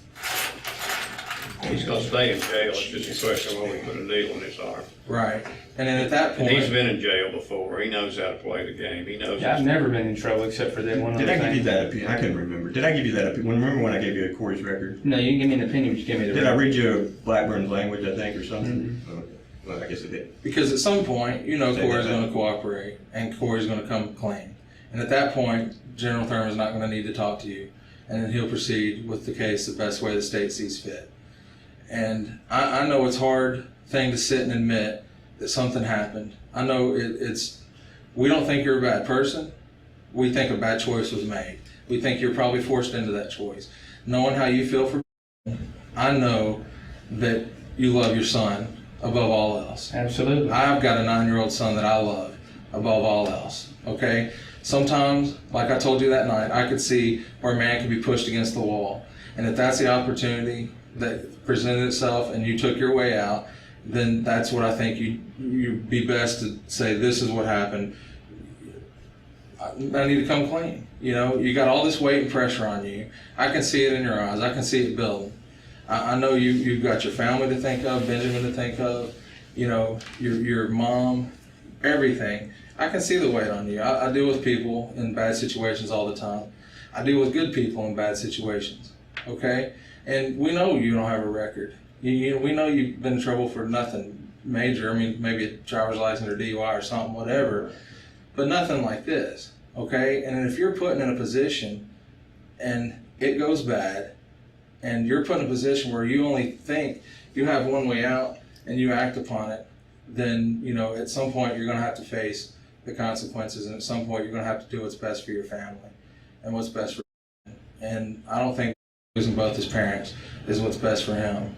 He's gonna stay in jail, it's just a question of when we put a needle in his arm. Right. And then at that And point, he's been in jail before, he knows how to play the game, he knows. Yeah, I've never been in trouble except for that one Did other I give you thing. that opinion? I couldn't remember. Did I give you that opinion? Remember when I gave you Corey's record? No, you can give me an opinion, but you give me the Did I record. read you Blackburn's language, I think, or something? Okay. Well, I guess it did. because at some point, you know Say Corey's that. going to cooperate and Corey's going to come clean. And at that point, General Thurman's not going to need to talk to you. And then he'll proceed with the case the best way the state sees fit. And I know it's a hard thing to sit and admit that something happened. I know we don't think you're a bad person. We think a bad choice was made. We think you're probably forced into that choice. Knowing how you feel for, I know that you love your son above all else. Absolutely. I've got a 9-year-old son that I love above all else, okay? Sometimes, like I told you that night, I could see where a man could be pushed against the wall. And if that's the opportunity that presented itself and you took your way out, then that's what I think you'd be best to say, this is what happened. I need to come clean. You know, you got all this weight and pressure on you. I can see it in your eyes. I can see it building. I know you've got your family to think of, Benjamin to think of, you know, your mom, everything. I can see the weight on you. I deal with people in bad situations all the time. I deal with good people in bad situations, okay? And we know you don't have a record. We know you've been in trouble for nothing major. I mean, maybe a driver's license or DUI or something, whatever, but nothing like this, okay? And if you're put in a position and it goes bad, and you're put in a position where you only think you have one way out and you act upon it, then, you know, at some point you're going to have to face the consequences, and at some point you're going to have to do what's best for your family and what's best for him. And I don't think losing both his parents is what's best for him.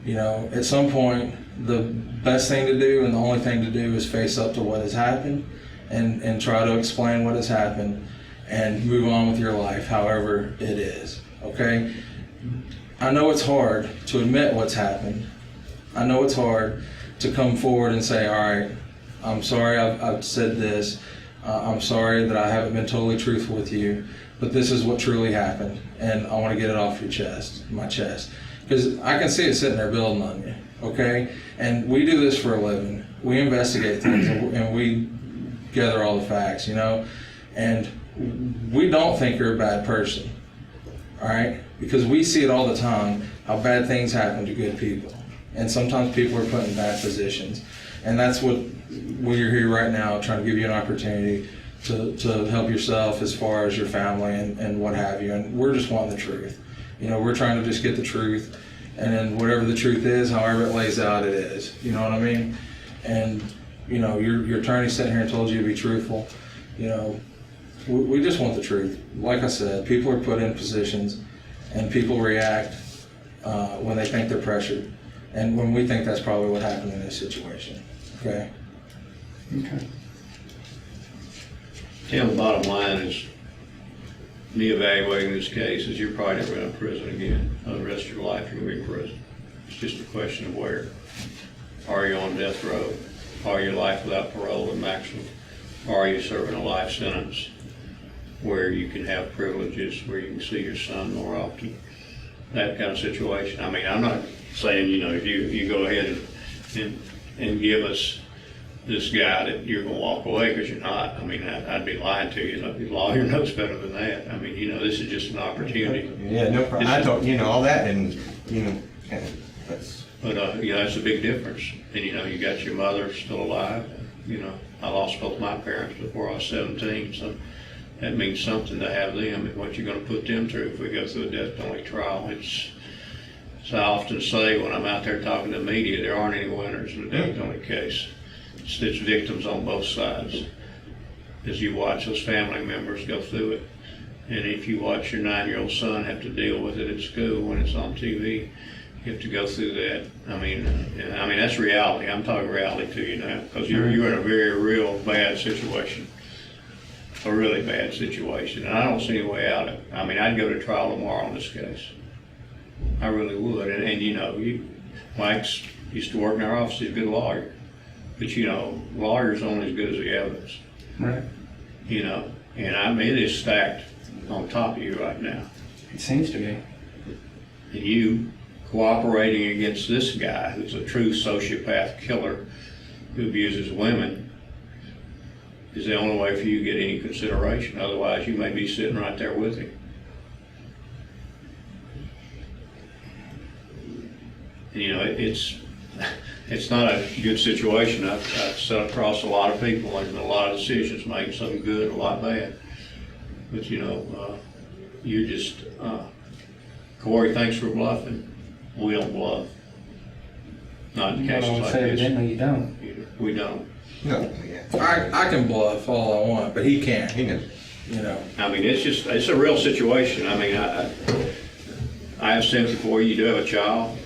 You know, at some point the best thing to do and the only thing to do is face up to what has happened and try to explain what has happened and move on with your life however it is, okay? I know it's hard to admit what's happened. I know it's hard to come forward and say, all right, I'm sorry I've said this. I'm sorry that I haven't been totally truthful with you, but this is what truly happened, and I want to get it off your chest, my chest. Because I can see it sitting there building on you, okay? And we do this for a living. We investigate things, and we gather all the facts, you know? And we don't think you're a bad person, all right? Because we see it all the time, how bad things happen to good people. And sometimes people are put in bad positions. And that's what we're here right now, trying to give you an opportunity to help yourself as far as your family and what have you. And we're just wanting the truth. You know, we're trying to just get the truth and then whatever the truth is, however it lays out, it is. You know what I mean? And you know, your attorney sitting here and told you to be truthful. You know, we just want the truth. Like I said, people are put in positions, and people react when they think they're pressured, and when we think that's probably what happened in this situation. Okay. Okay. Tim, the bottom line is, me evaluating this case is you're probably never going to prison again. For the rest of your life, you're going to be in prison. It's just a question of where. Are you on death row? Are you life without parole and maximum? Or are you serving a life sentence where you can have privileges, where you can see your son more often? That kind of situation. I mean, I'm not saying, you know, if you go ahead and give us this guy that you're going to walk away, because you're not. I mean, I'd be lying to you. The lawyer knows better than that. I mean, you know, this is just an opportunity. Yeah, no problem. I thought, you know, all that, and, you know, that's. But, you know, that's a big difference. And, you know, you got your mother still alive. You know, I lost both my parents before I was 17, so that means something to have them and what you're going to put them through if we go through a death penalty trial. It's, as I often say when I'm out there talking to the media, there aren't any winners in a death penalty case. It's victims on both sides. As you watch those family members go through it, and if you watch your 9-year-old son have to deal with it at school when it's on TV, you have to go through that. I mean, that's reality. I'm talking reality to you now, because you're in a very real bad situation, a really bad situation, and I don't see any way out of it. I mean, I'd go to trial tomorrow on this case. I really would. And you know, Mike's used to work in our office. He's a good lawyer. But you know, lawyers only as good as the evidence. Right. You know, and I mean, it is stacked on top of you right now. It seems to be. And you cooperating against this guy who's a true sociopath killer who abuses women is the only way for you to get any consideration. Otherwise, you may be sitting right there with him. And, you know, it's not a good situation. I've sat across a lot of people and a lot of decisions made, some good, a lot bad. But you know, you just, Corey, thanks for bluffing. We don't bluff. Not in cases like this. Evidently you don't. We don't. No, yeah. I can bluff all I want, but he can't. He knows. You know. I mean, it's a real situation. I mean, I have sympathy for you. You do have a child.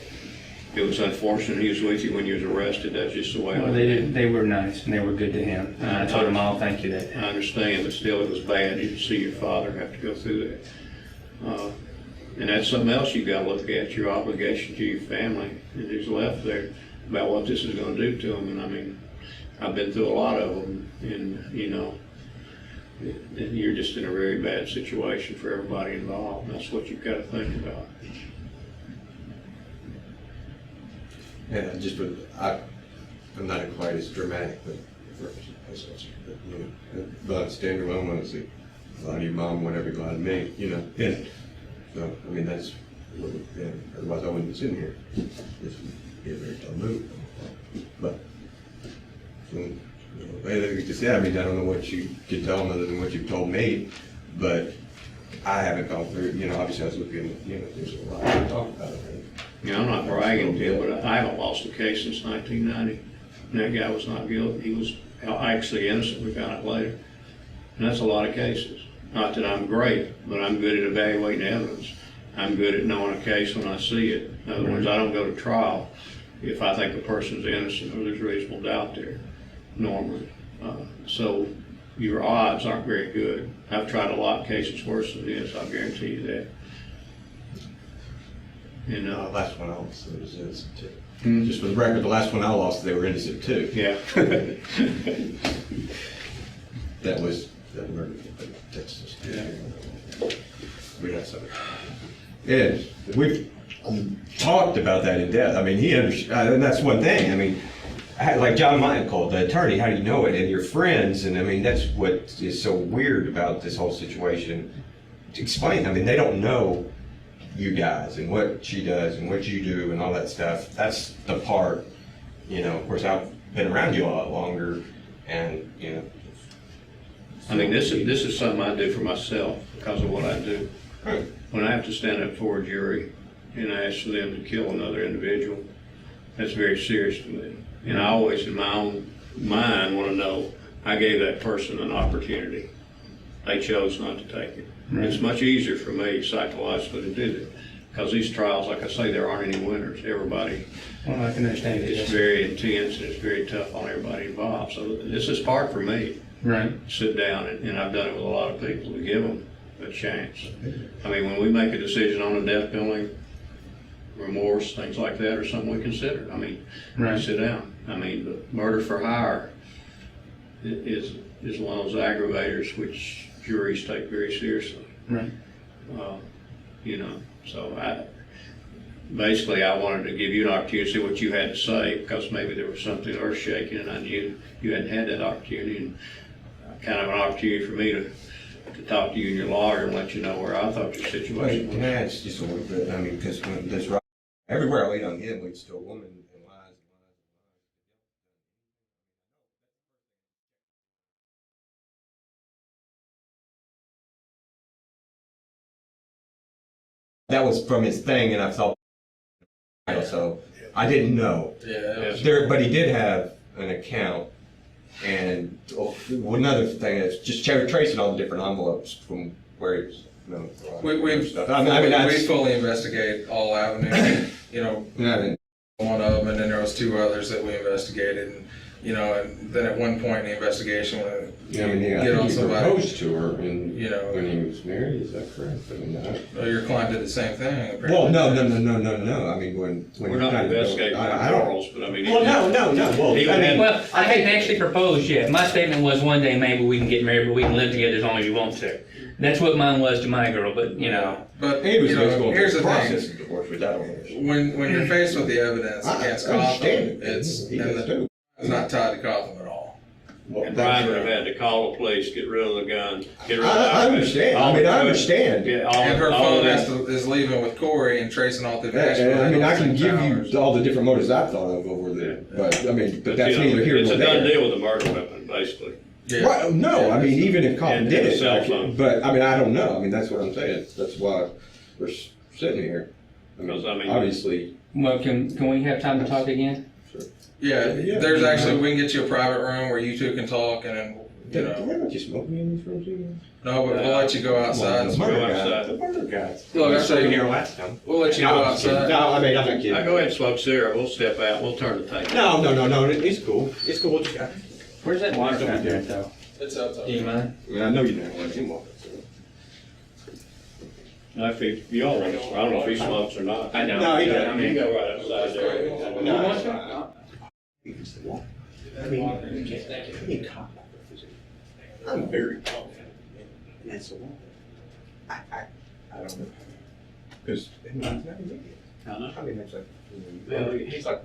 It was unfortunate he was with you when you was arrested. That's just the way Well, they were nice and they were good to him. I told them all thank you that day. I understand, but still it was bad. You see your father have to go through that. And that's something else you got to look at, your obligation to your family and who's left there about what this is going to do to them. And I mean, I've been through a lot of them, and you know, you're just in a very bad situation for everybody involved. That's what you've got to think about. Yeah, I'm not quite as dramatic, but you know, the standalone one is a lot of your mom won't ever lie to me, you know. And so, I mean, that's, yeah, otherwise I wouldn't be sitting here. This would be a very tough move. But, so, you know, like you said, I mean, I don't know what you could tell them other than what you've told me, but I haven't gone through, you know, obviously I was looking, you know, there's a lot to talk about it. You know, I'm not bragging to you, but I haven't lost a case since 1990. And that guy was not guilty. He was actually innocent. We found out later. And that's a lot of cases. Not that I'm great, but I'm good at evaluating evidence. I'm good at knowing a case when I see it. In other words, I don't go to trial if I think a person's innocent or there's reasonable doubt there, normally. So your odds aren't very good. I've tried a lot of cases worse than this, I'll guarantee you that. And last one I lost, they was innocent too. Just for the record, the last one I lost, they were innocent too. yeah. That murder in Texas. Yeah. We got something. And we've talked about that in depth. I mean, and that's one thing. I mean, like John Michael, the attorney, how do you know it? And your friends, and I mean, that's what is so weird about this whole situation. To explain, I mean, they don't know you guys and what she does and what you do and all that stuff. That's the part, you know, of course I've been around you a lot longer, and you know. I mean, this is something I do for myself because of what I do. Right. When I have to stand up for a jury and ask for them to kill another individual, that's very serious to me. And I always, in my own mind, want to know, I gave that person an opportunity. They chose not to take it. Right. It's much easier for me psychologically to do that, because these trials, like I say, there aren't any winners. Everybody, Well, I can understand it. it's very intense and it's very tough on everybody involved. So this is hard for me. Right. Sit down, and I've done it with a lot of people, to give them a chance. I mean, when we make a decision on a death penalty, remorse, things like that are something we consider. I mean, Right. sit down. I mean, the murder for hire is one of those aggravators which juries take very seriously. Right. You know, so basically I wanted to give you an opportunity to see what you had to say, because maybe there was something earth shaking and I knew you hadn't had that opportunity, and kind of an opportunity for me to talk to you and your lawyer and let you know where I thought your situation was. Yeah, it's just a little bit, I mean, because when this, everywhere I laid on him leads to a woman and lies and lies and lies. That was from his thing, and I thought, so I didn't know. Yeah. There, but he did have an account, and another thing is just tracing all the different envelopes from where he's. No, We stuff. I mean, we fully investigate all avenues, you know, one of them, and then there was 2 others that we investigated, and, you know, and then at one point in the investigation, yeah, I mean, yeah, get I on think he somebody, proposed to her, and you know, when he was married, is that correct? I mean, well, your client did the same thing. Apparently. well, no. I mean, when We're not investigating I don't. morals, but I mean. Well, no. Well, He I mean, Well, I hadn't actually proposed yet. My statement was one day maybe we can get married, but we can live together as long as you want to. That's what mine was to my girl, but you know. But he was you know, going here's through the the thing: process of divorce, which I don't understand. when you're faced with the evidence against I understand Cotham, it. it's He does too. it's not tied to Cotham at all. Well, And Brian would have had to call the police, get rid of the gun, get rid of the I understand. all I mean, the I drugs. understand. Yeah, And her all phone of is leaving with Corey and tracing all through the And I mean, I can give hours. you all the different motives I've thought of over there, but I mean, but that's you know, neither here it's nor a done there. deal with the murder weapon, basically. Yeah. Right, no, I mean, even if Coffin And did the it, cell phone. but I mean, I don't know. I mean, that's what I'm saying. That's why we're sitting here. Because, I mean, obviously. Well, can we have time to talk again? Yeah, Yeah. there's actually, we can get you a private room where you 2 can talk, and then, you Did know. they let you smoke me in these rooms even? No, but we'll let you go outside. The Go murder guy. outside. The murder guys. Look, I was say- here last time. We'll let you No, go I'm just kidding. outside. No, I mean, I'm not kidding. I go ahead and smoke cigarette, we'll step out, we'll turn the tape. No, it's cool. It's cool. Where's that water fountain at though? It's outside. Do you mind? I mean, I know you don't let him walk. Now, if you all want to, I don't know if he smokes or not. I don't. No, he You doesn't. can go right outside there. I'm very confident. And that's the one. I don't know. Because he's not an idiot. I know. I mean, that's like, Yeah. he's like,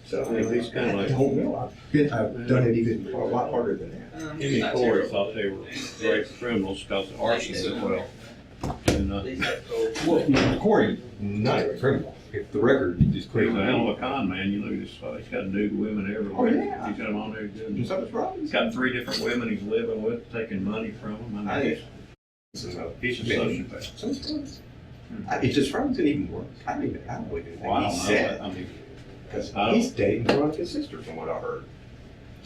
so I mean, he's kind of like, don't know. I've done it even a lot harder than that. Him and Corey thought they were great criminals because of arson as well. And, Well, Corey, not a criminal. If the record is he's clear. a hell of a con man, you look at his, he's got nude women everywhere. Oh, yeah. He's got them on there And doing, so does Robin. he's got 3 different women he's living with, taking money from them. I mean, he's a sociopath. It's just Robinson even worse. I don't even think Well, I he don't know, said. but, I mean, Because I don't- he's dating Veronica's sister, from what I heard.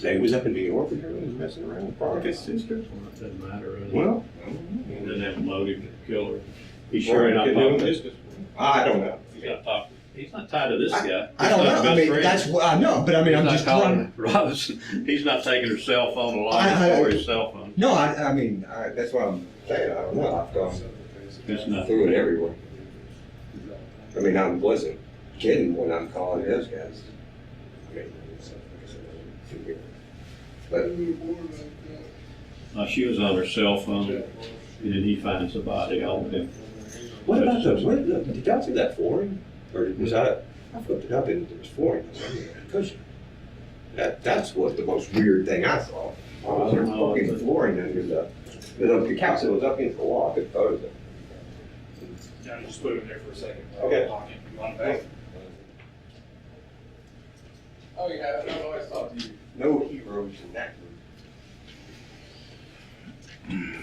They was up in New York with her and was messing around with Veronica's sister. it doesn't matter. Really. Well, He doesn't have a motive to kill her. He's sure not talking to I don't know. He's not tied to this guy. I don't He's know. not a I best mean, friend. that's what I know, but I mean, He's I'm not just calling trying. Robinson. He's not taking her cell phone along I- or his cell phone. No, I mean, that's what I'm saying. I don't know. I've gone It's nothing. through it everywhere. I mean, I wasn't kidding when I'm calling those guys. I mean, but She was on her cell phone, and then he finds the body of him. what about those? Did y'all see that flooring? Or was I flipped it up and it was flooring. Cushion. That's what the most weird thing I saw. Oh, there's fucking flooring under the couch that was up against the wall. I took photos of it. Yeah, just put it in there for a second. Okay. You want it back? Oh, yeah, I've always talked to you. No heroes in that group.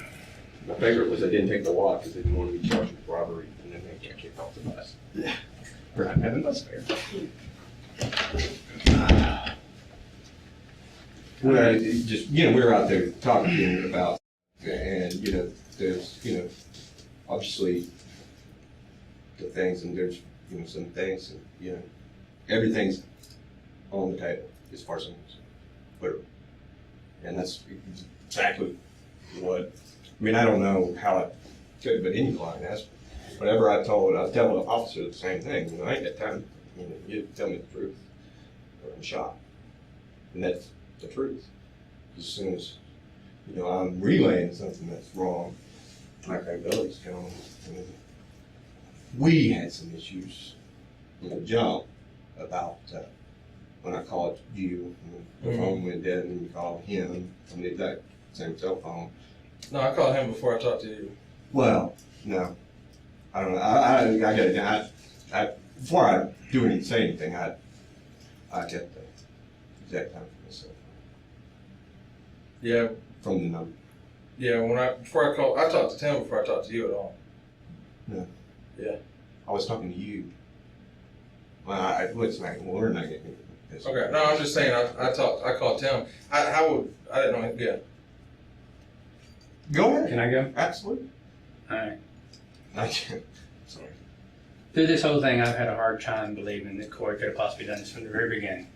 favorite was I didn't take the walk because they didn't want to be charged with robbery, and then they got kicked off the bus. Yeah. For not having bus fare. Well, just, you know, we were out there talking about, and, you know, there's, you know, obviously the things, and there's, you know, some things, and, you know, everything's on the table as far as I'm concerned, literally. And that's exactly what, I mean, I don't know how it could, but any client has, whatever I tell the officer the same thing, you know, I ain't got time, you know, you tell me the truth, or I'm shot. And that's the truth. As soon as, you know, I'm relaying something that's wrong, my credibility's gone. I mean, we had some issues with the job about when I called you, and the phone went dead, and you called him on the exact same cell phone. No, I called him before I talked to you. Well, no, I don't know. I got I before I do anything, say anything, I get the exact time for myself Yeah, from the number. yeah. Before I called, I talked to Tim before I talked to you at all. No. Yeah. I was talking to you. Well, we're not getting this. Okay. No, I'm just saying. I called Tim. I didn't know. Yeah. Go ahead. Can I go? Absolutely. All right. I can't. Sorry. Through this whole thing, I've had a hard time believing that Corey could have possibly done this from the very beginning.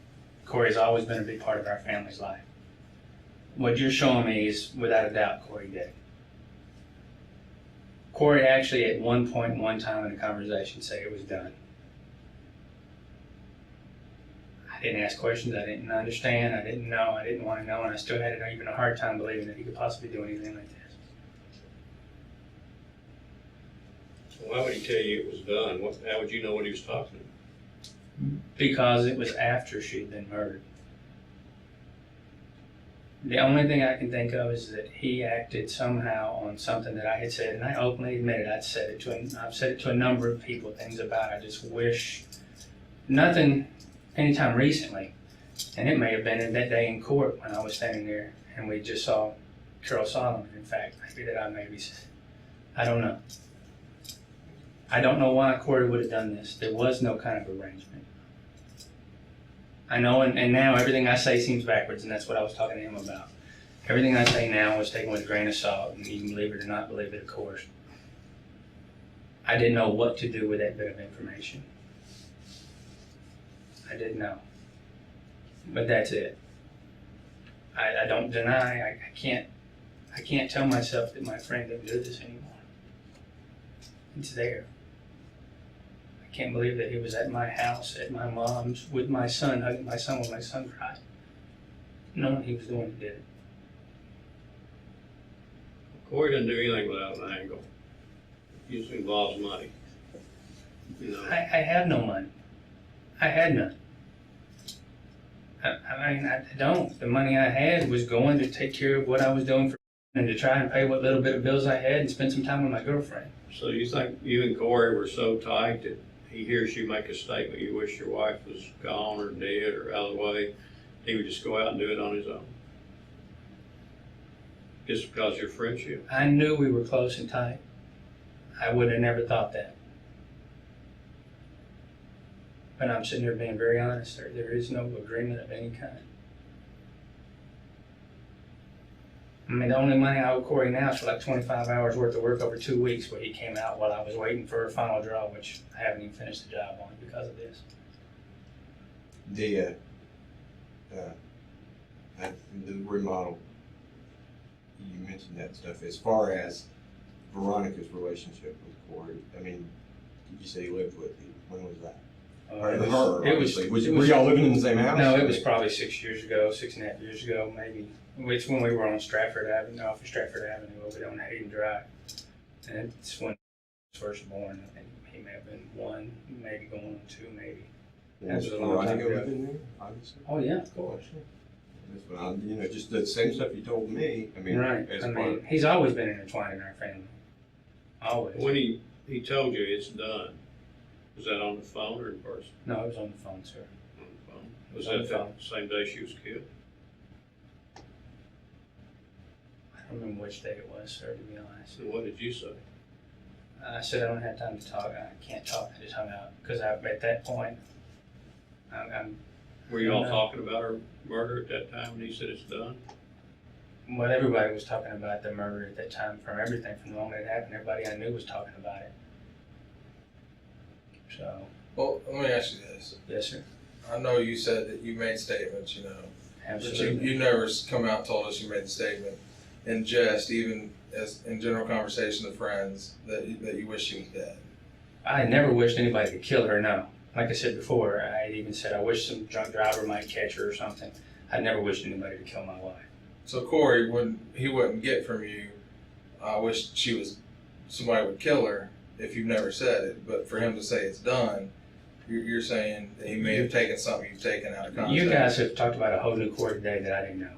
Corey's always been a big part of our family's life. What you're showing me is, without a doubt, Corey did. Corey actually, at one point, one time in the conversation, said it was done. I didn't ask questions. I didn't understand. I didn't know. I didn't want to know, and I still had even a hard time believing that he could possibly do anything like this. Why would he tell you it was done? How would you know what he was talking about? Because it was after she'd been murdered. The only thing I can think of is that he acted somehow on something that I had said, and I openly admitted I've said it to a number of people, things about I just wish, nothing anytime recently, and it may have been that day in court when I was standing there and we just saw Carol Solomon, in fact, maybe that I maybe said. I don't know. I don't know why Corey would have done this. There was no kind of arrangement. I know, and now everything I say seems backwards, and that's what I was talking to him about. Everything I say now was taken with a grain of salt, and you can believe it or not believe it, of course. I didn't know what to do with that bit of information. I didn't know. But that's it. I don't deny, I can't tell myself that my friend didn't do this anymore. It's there. I can't believe that he was at my house, at my mom's, with my son, hugging my son when my son cried. Knowing he was the one who did it. Corey doesn't do anything without an angle. Usually involves money. You know. I have no money. I had none. I mean, I don't. The money I had was going to take care of what I was doing for and to try and pay what little bit of bills I had and spend some time with my girlfriend. So you think you and Corey were so tight that he hears you make a statement you wish your wife was gone or dead or out of the way, he would just go out and do it on his own? Just because of your friendship? I knew we were close and tight. I would have never thought that. But I'm sitting here being very honest. There is no agreement of any kind. I mean, the only money I owe Corey now is for like 25 hours worth of work over 2 weeks where he came out while I was waiting for a final draw, which I haven't even finished the job on because of this. The remodel, you mentioned that stuff. As far as Veronica's relationship with Corey, I mean, did you say you lived with him? When was that? Were y'all living in the same house? No, it was probably 6 years ago, 6.5 years ago, maybe. It's when we were on Stratford Avenue, off of Stratford Avenue, over there on Hayden Drive. And it's when he was first born. I think he may have been 1, maybe going on 2, maybe. That was a long time ago. Living there, obviously. Oh yeah, of course. That's what I'm, you know, just the same stuff you told me. I mean, right. As I part mean, he's always been intertwined in our family. Always. When he told you it's done, was that on the phone or in person? No, it was on the phone, sir. On the phone. Was On that the phone. the same day she was killed? I don't remember which day it was, sir, to be honest. So what did you say? I said I don't have time to talk. I can't talk. I just hung up because at that point, I'm Were you all No. talking about her murder at that time when he said it's done? well, everybody was talking about the murder at that time. From everything, from the moment it happened, everybody I knew was talking about it. So, Well, let me ask you this. yes, sir. I know you said that you made statements, but Absolutely. you never come out and told us you made the statement in jest, even as in general conversation with friends, that you wish she was dead. I never wished anybody to kill her, no. Like I said before, I even said I wish some drunk driver might catch her or something. I never wished anybody to kill my wife. So Corey wouldn't get from you, I wish somebody would kill her if you've never said it, but for him to say it's done, you're saying that he may have taken something you've taken out of context. You guys have talked about a whole new Corey today that I didn't know,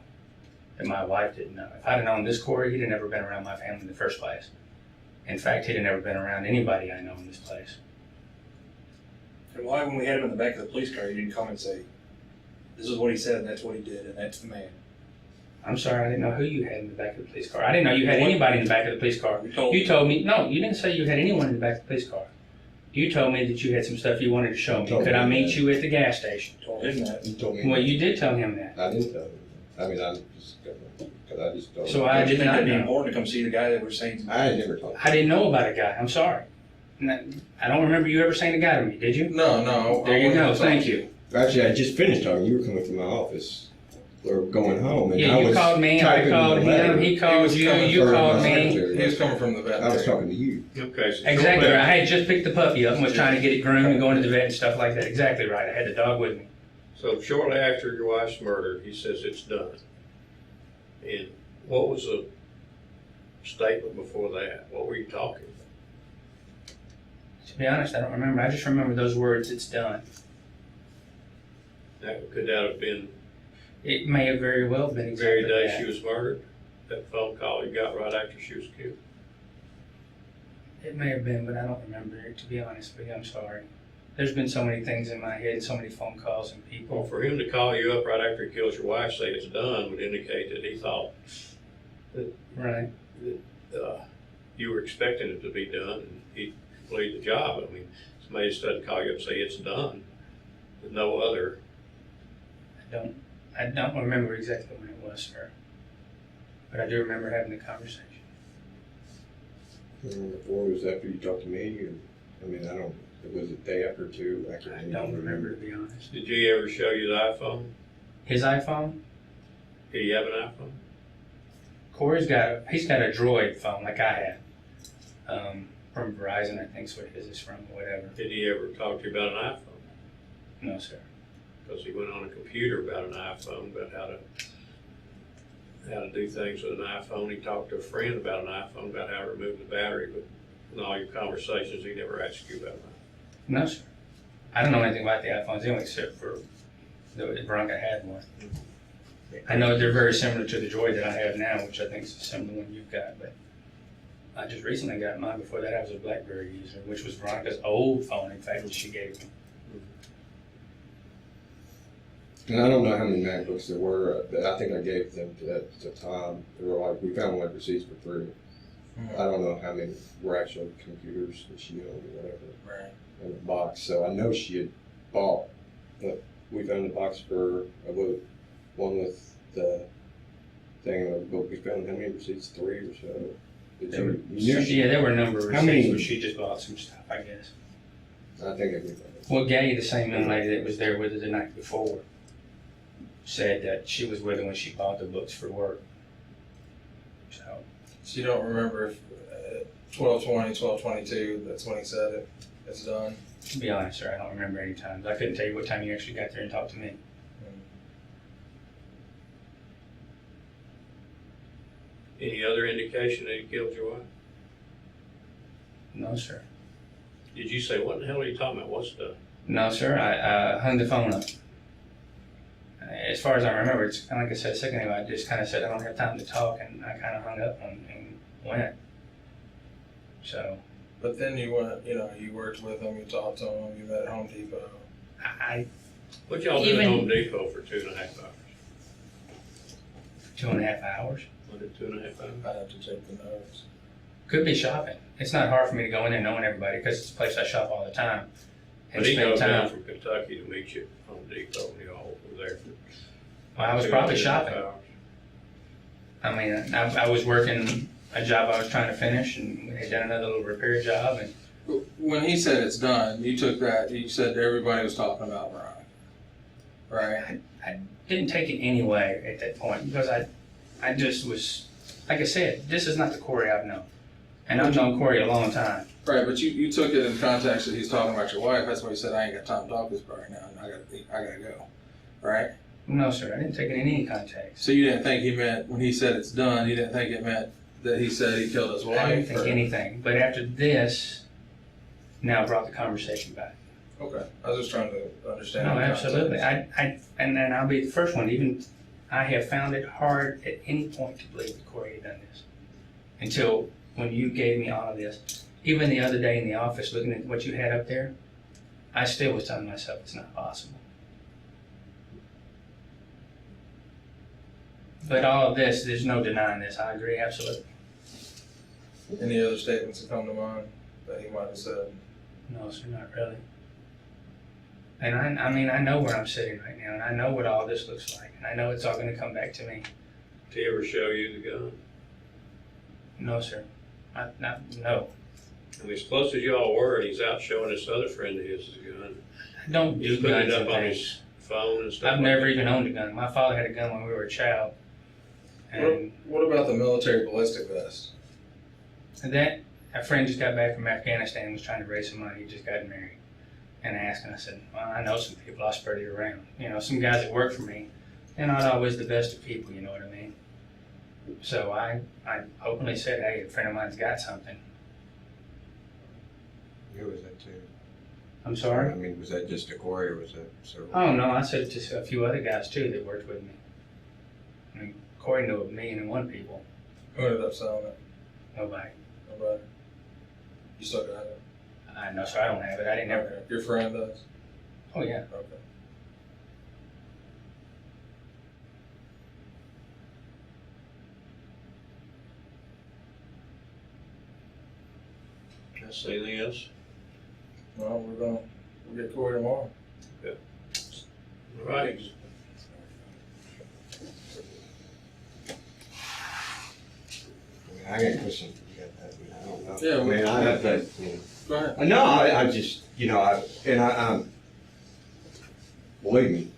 that my wife didn't know. If I'd have known this Corey, he'd have never been around my family in the first place. In fact, he'd have never been around anybody I know in this place. And why, when we had him in the back of the police car, you didn't come and say, this is what he said, and that's what he did, and that's the man? I'm sorry, I didn't know who you had in the back of the police car. I didn't know you had anybody in the back of the police car. You You told me, no, you didn't say you had anyone in the back of the police car. You told me that you had some stuff you wanted to show me. Told Could me I meet that. you at the gas station? told him that. You told me. Well, you did tell him that. I didn't tell him. I mean, I just, because I just don't. So I Don't you did think not that'd be know. important to come see the guy that we're saying? I never told him. I didn't know about a guy. I'm sorry. I don't remember you ever saying a guy to me, did you? No. There you go. Thank you. Actually, I just finished talking. You were coming from my office. Or going home. And Yeah, I you was called me, I typing called the letter. him, he called was you, coming you from called my me. secretary. He was coming from the vet. I was talking to you. Okay, so. Exactly right. I had just picked the puppy up and was trying to get it groomed and going to the vet and stuff like that. Exactly right. I had the dog with me. So shortly after your wife's murder, he says it's done. And what was the statement before that? What were you talking about? To be honest, I don't remember. I just remember those words, it's done. Could that have been It may have very well been the exactly very day that. she was murdered? That phone call you got right after she was killed? It may have been, but I don't remember it, to be honest with you. I'm sorry. There's been so many things in my head, so many phone calls and Well, people. for him to call you up right after he kills your wife, say it's done, would indicate that he thought Right. you were expecting it to be done and he completed the job. I mean, somebody just doesn't call you up and say it's done. There's no other. I don't remember exactly when it was, sir. But I do remember having the conversation. Before it was after you talked to me. Or, I mean, I don't. It was a day after or two. I can't I even don't remember, to be honest. Did he ever show you the iPhone? His iPhone? Did he have an iPhone? Corey's got a Droid phone like I had. From Verizon, I think is what his is from, or whatever. Did he ever talk to you about an iPhone? No, sir. Because he went on a computer about an iPhone, about how to do things with an iPhone. He talked to a friend about an iPhone, about how to remove the battery, but in all your conversations, he never asked you about it. No, sir. I don't know anything about the iPhones anyway, except for the Veronica had one. I know they're very similar to the Droid that I have now, which I think is a similar one you've got, but I just recently got mine. Before that, I was a BlackBerry user, which was Veronica's old phone, in fact, that she gave me. And I don't know how many MacBooks there were. I think I gave them to Tom. They were like, we found like receipts for free. I don't know how many were actual computers that she owned or whatever Right. in the box. So I know she had bought. But we found the box for one with the thing. But we found how many receipts? 3 or so. Did There were, you knew she- yeah, there were a number of How receipts, many- but she just bought some stuff, I guess. I think I did. Well, Gay, the same young lady that was there with her the night before, said that she was with her when she bought the books for work. So, So you don't remember if 12/20, 12/22, that's when he said it, it's done? to be honest, sir, I don't remember any times. I couldn't tell you what time you actually got there and talked to me. Any other indication that he killed your wife? No, sir. Did you say, what in the hell are you talking about? What's the? No, sir, I hung the phone up. As far as I remember, it's kind of like I said a second ago, I just kind of said I don't have time to talk, and I kind of hung up and went. So, But then you went, you worked with him, you talked to him, you met at Home Depot. What y'all do at Even- Home Depot for 2.5 hours? 2.5 hours. Was it 2.5 hours? I'd have to check the notes. Could be shopping. It's not hard for me to go in there knowing everybody because it's a place I shop all the time. But he goes down from Kentucky to meet you on Depot, and y'all were there for. Well, I was probably 2.5 shopping. hours. I mean, I was working a job I was trying to finish, and we had done another little repair job, and When he said it's done, you took that, you said everybody was talking about Veronica, right? I didn't take it anyway at that point because I just was, like I said, this is not the Corey I've known. And I've known Corey a long time. Right, but you took it in context that he's talking about your wife. That's why you said, I ain't got time to talk to this guy right now, and I gotta go, right? No, sir, I didn't take it in any context. So you didn't think he meant, when he said it's done, you didn't think it meant that he said he killed his wife? I didn't think or- anything. But after this, now brought the conversation back. Okay, I was just trying to understand. No, the context. absolutely. And then I'll be the first one. Even I have found it hard at any point to believe that Corey had done this. Until when you gave me all of this. Even the other day in the office, looking at what you had up there, I still was telling myself it's not possible. But all of this, there's no denying this. I agree, absolutely. Any other statements that come to mind that he might have said? No, sir, not really. And I mean, I know where I'm sitting right now, and I know what all this looks like, and I know it's all going to come back to me. Did he ever show you the gun? No, sir. No. I mean, as close as y'all were, and he's out showing this other friend of his the gun. I don't He's do putting guns it and up on things. his phone and stuff. I've like never that. even owned a gun. My father had a gun when we were a child. And What about the military ballistic vest? that, a friend just got back from Afghanistan and was trying to raise some money. He just got married. And I asked him, I said, well, I know some people, I'll spread it around. You know, some guys that work for me, they're not always the best of people, you know what I mean? So I openly said, hey, a friend of mine's got something. Who was that too? I'm sorry? I mean, was that just a Corey or was that several? Oh, no, I said it to a few other guys too that worked with me. I mean, Corey knew of me and one people. Who ended up selling it? Nobody. Nobody. You still got it? I know, sir, I don't have it. I didn't ever. Okay. Your friend does? Oh, yeah. Okay. Can I say anything else? Well, we'll get Corey tomorrow. All right. I got a question. You got that? I don't know. Yeah, I mean, I have that, you know. Go ahead. No, I just, you know, believe me,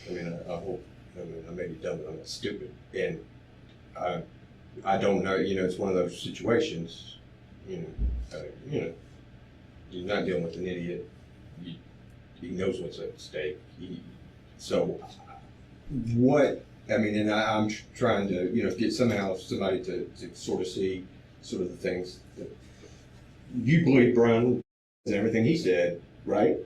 I mean, I hope, I mean, I may be dumb, but I'm not stupid. And I don't know, you know, it's one of those situations, you know, you're not dealing with an idiot. He knows what's at stake. So what, I mean, and I'm trying to, you know, get somehow somebody to sort of see sort of the things that you believe Brian and everything he said, right?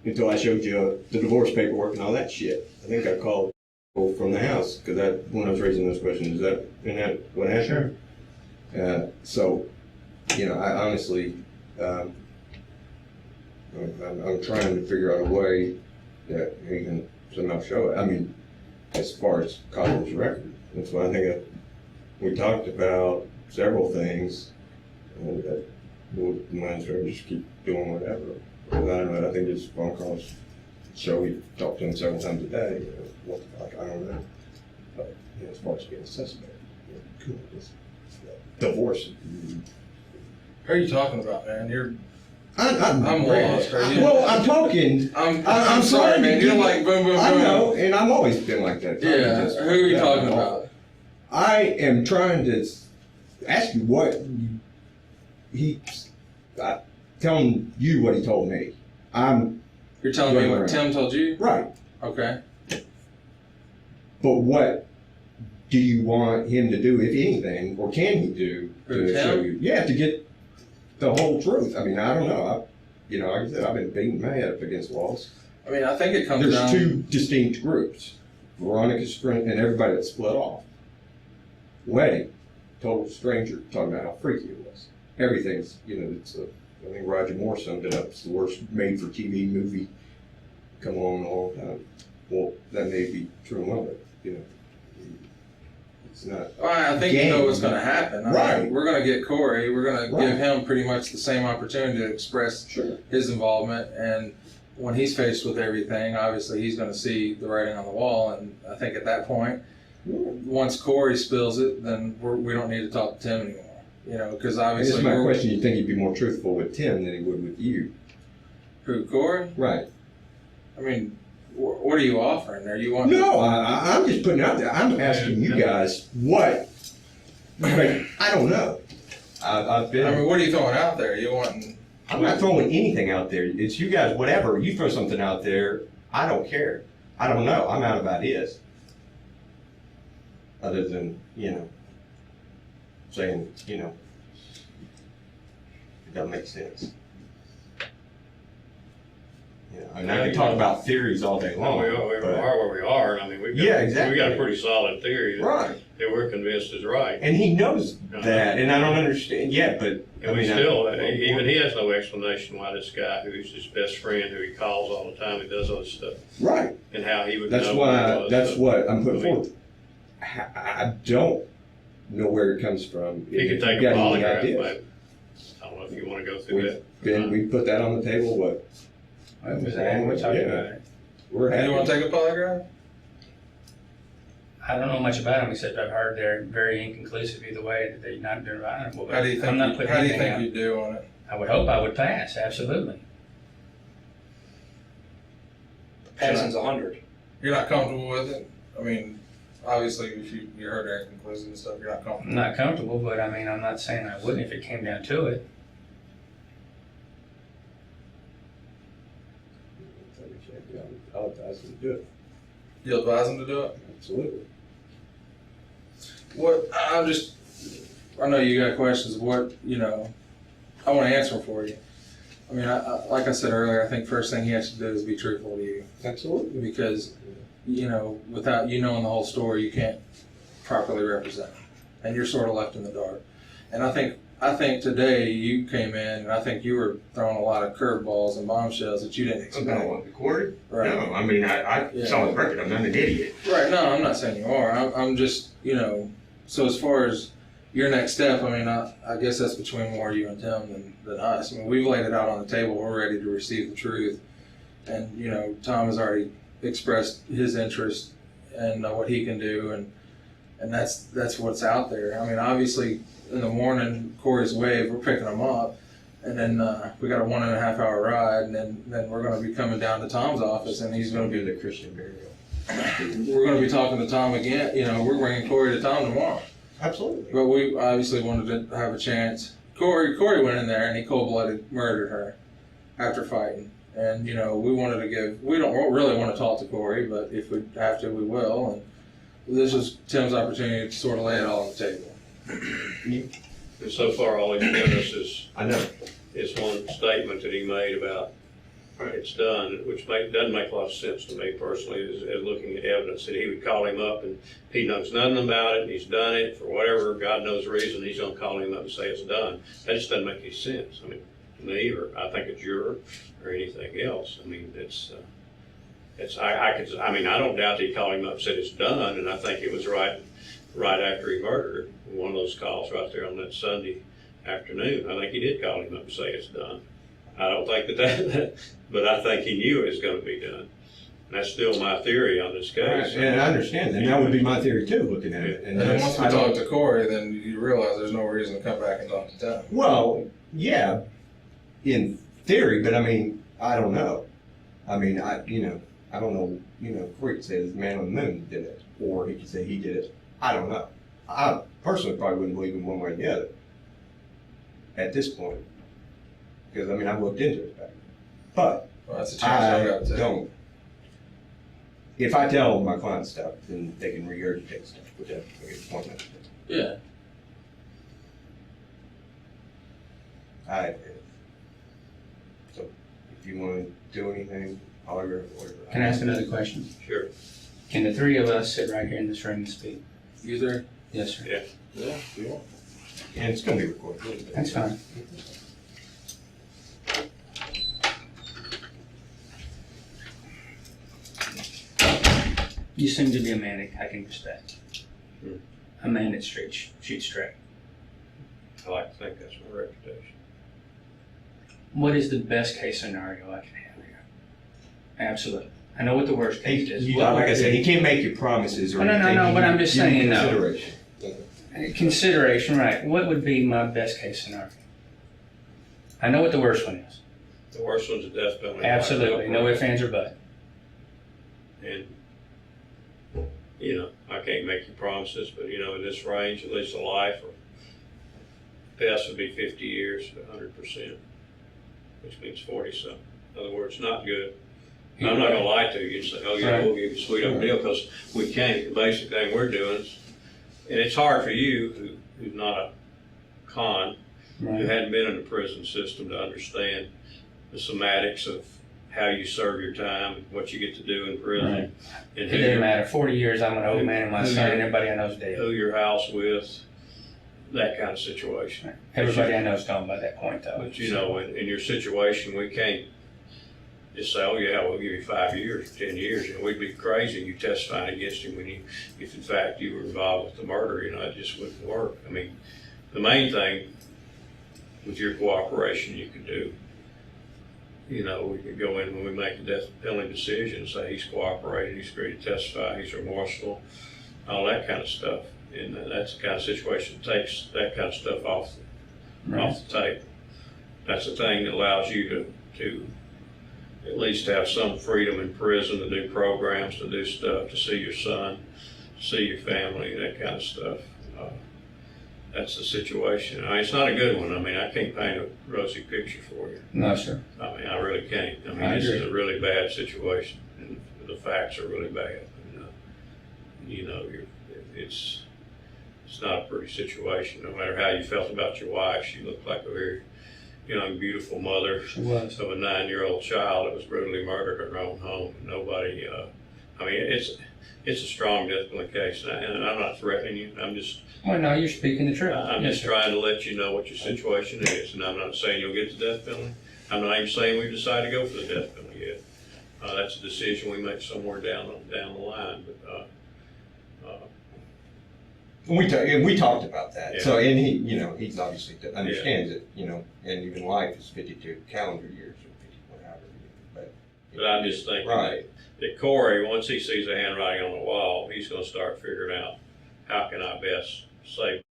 Until I showed you the divorce paperwork and all that shit. I think I called from the house because when I was raising those questions, isn't that what happened? Sure. So, you know, I honestly, I'm trying to figure out a way that he can somehow show it. I mean, as far as Colin's record, that's why I think we talked about several things that we'll might as well just keep doing whatever. I don't know, I think his phone calls show we talked to him several times a day. You know, what the fuck, I don't know. But you know, as far as being a suspect, you know, this divorce. Who are you talking about, man? I'm lost. Well, I'm talking. I'm sorry, man. You're like boom, boom, boom. I know, and I've always been like that. Yeah. Who are you talking about? I am trying to ask you what he's telling you what he told me. You're telling me Right, what right. Tim told you? Right, Okay. but what do you want him to do, if anything, or can he do Who, to show Tim? you? Yeah, to get the whole truth. I mean, I don't know. You know, like I said, I've been beating my head up against walls. I mean, I think it comes There's down. two distinct groups: Veronica's friend and everybody that split off. Wedding, total stranger, talking about how freaky it was. Everything's, you know, I think Roger Moore summed it up. It's the worst made-for-TV movie come along in a long time. Well, that may be true of it, you know. It's not. Well, I think you know what's going to happen. I mean, Right. we're going to get Corey. We're going to Right. give him pretty much the same opportunity to express Sure. his involvement. And when he's faced with everything, obviously he's going to see the writing on the wall. And I think at that point, once Corey spills it, then we don't need to talk to Tim anymore. You know, because I guess obviously my question, you think he'd be more truthful with Tim than he would with you? Who, Corey? Right. I mean, what are you offering? Are you wanting? No, I'm just putting it out there. I'm asking you guys what. Like, I don't know. I've been. I mean, what are you throwing out there? You wanting? I'm not throwing anything out there. It's you guys. Whatever you throw something out there, I don't care. I don't know. I'm out of ideas. Other than saying it doesn't make sense. And I can talk about theories all day long. We are where we are, and I mean, exactly. we got a pretty solid theory Right. that we're convinced is right. And he knows that, and I don't understand yet, but And even he has no explanation why this guy, who's his best friend, who he calls all the time, he does all this stuff, right. and how he would That's know why. what That's what I'm putting forward. I don't know where it comes from. He could If take you a got any polygraph, ideas. but I don't know if you want to go through that. We put that on the table. What? We're talking Yeah. about it. We're Do happy. you want to take a polygraph? I don't know much about them except I've heard they're very inconclusive either way, that they're not reliable. How do you think? I'm not putting How do you anything think out. you do on it? I would hope I would pass, absolutely. Passing's 100. You're not comfortable with it? I mean, obviously, if you heard their conclusions and stuff, you're not I'm comfortable. not comfortable, but I mean, I'm not saying I wouldn't if it came down to it. I'll advise them to do it. You advise them to do it? Absolutely. What, I know you got questions, I want to answer them for you. I mean, like I said earlier, I think first thing he has to do is be truthful to you. Absolutely. Because, without you knowing the whole story, you can't properly represent him. And you're sort of left in the dark. And I think today you came in, and I think you were throwing a lot of curveballs and bombshells that you didn't expect. Recorded? Right. No, I mean, I Yeah. saw the record. I'm not an idiot. Right, no, I'm not saying you are. I'm just, so as far as your next step, I mean, I guess that's between more you and Tim than us. I mean, we've laid it out on the table. We're ready to receive the truth. And, Tom has already expressed his interest and what he can do. And that's what's out there. I mean, obviously, in the morning, Corey's wave, we're picking him up. And then we got a 1.5 hour ride. And then we're going to be coming down to Tom's office, and he's going to Do the Christian burial. we're going to be talking to Tom again. We're bringing Corey to Tom tomorrow. Absolutely. But we obviously wanted to have a chance. Corey went in there and he cold-blooded murdered her after fighting. And, we don't really want to talk to Corey, but if we have to, we will. And this is Tim's opportunity to sort of lay it all on the table. And so far, all he's given us I know. is one statement that he made about it's done, which doesn't make a lot of sense to me personally, as looking at evidence that he would call him up and he knows nothing about it, and he's done it for whatever God knows reason, he's gonna call him up and say it's done. That just doesn't make any sense. I mean, to me, or I think it's your, or anything else. I mean, I don't doubt that he called him up and said it's done, and I think it was right after he murdered her. One of those calls right there on that Sunday afternoon. I think he did call him up and say it's done. I don't think that, but I think he knew it was going to be done. And that's still my theory on this case. Right. And I understand that. And that would be my theory too, looking at it. And then once we talk to Corey, then you realize there's no reason to come back and talk to Tim. Well, yeah, in theory, but I mean, I don't know. I mean, I don't know. Corey could say the man on the moon did it, or he could say he did it. I don't know. I personally probably wouldn't believe him one way or the other at this point, because I mean, I've looked into it back. But Well, that's a chance y'all got to don't. If I tell my clients stuff, then they can regurgitate stuff, which I think is one of Yeah. So if you want to do anything, holler, whatever. Can I ask another question? Sure. Can the three of us sit right here in this room and speak? You there? Yes, sir. Yeah. Yeah, if you want. And it's going to be recorded. That's fine. You seem to be a man I can respect. a man that shoots straight. I like to think that's my reputation. What is the best case scenario I can have here? Absolutely. I know what the worst case is. Like I said, he can't make you promises or No, anything. no, but I'm just saying, no. Consideration. Consideration, right. What would be my best case scenario? I know what the worst one is. The worst one's a death penalty. Absolutely. No ifs, ands, or buts. And, you know, I can't make you promises, but, you know, in this range, at least a life, or best would be 50 years, 100%, which means 40-something. In other words, not good. And I'm not gonna lie to you and say, oh yeah, we'll give you a sweet up deal, because we can't. The basic thing we're doing is, and it's hard for you, who's not a con, who hadn't been in the prison system, to understand the somatics of how you serve your time, and what you get to do in prison. Right. And It doesn't matter. 40 years, I'm an old man, and my son and everybody I know is dead. who your house with, that kind of situation. Everybody I know is gone by that point, though. But you know, in your situation, we can't just say, oh yeah, we'll give you 5 years, 10 years. You know, we'd be crazy you testifying against him if in fact you were involved with the murder. You know, it just wouldn't work. I mean, the main thing with your cooperation you could do, you know, we could go in when we make a death penalty decision, say he's cooperating, he's agreed to testify, he's remorseful, all that kind of stuff. And that's the kind of situation that takes that kind of stuff off the table. That's the thing that allows you to at least have some freedom in prison to do programs, to do stuff, to see your son, to see your family, that kind of stuff. That's the situation. I mean, it's not a good one. I mean, I can't paint a rosy picture for you. No, sir. I mean, I really can't. I mean, I this agree. is a really bad situation, and the facts are really bad. And, you know, it's not a pretty situation. No matter how you felt about your wife, she looked like a very young, beautiful mother She was. of a 9-year-old child that was brutally murdered in her own home. Nobody, I mean, it's a strong death penalty case, and I'm not threatening you. I'm just, Well, no, you're speaking the truth. I'm Yes, just sir. trying to let you know what your situation is, and I'm not saying you'll get the death penalty. I'm not even saying we've decided to go for the death penalty yet. That's a decision we make somewhere down the line, but, We talked about that. Yeah. So, and he, you know, he's obviously understands it, you know, and even life is 52 calendar years or 50, whatever. but I'm just thinking Right. that Corey, once he sees the handwriting on the wall, he's gonna start figuring out, how can I best save,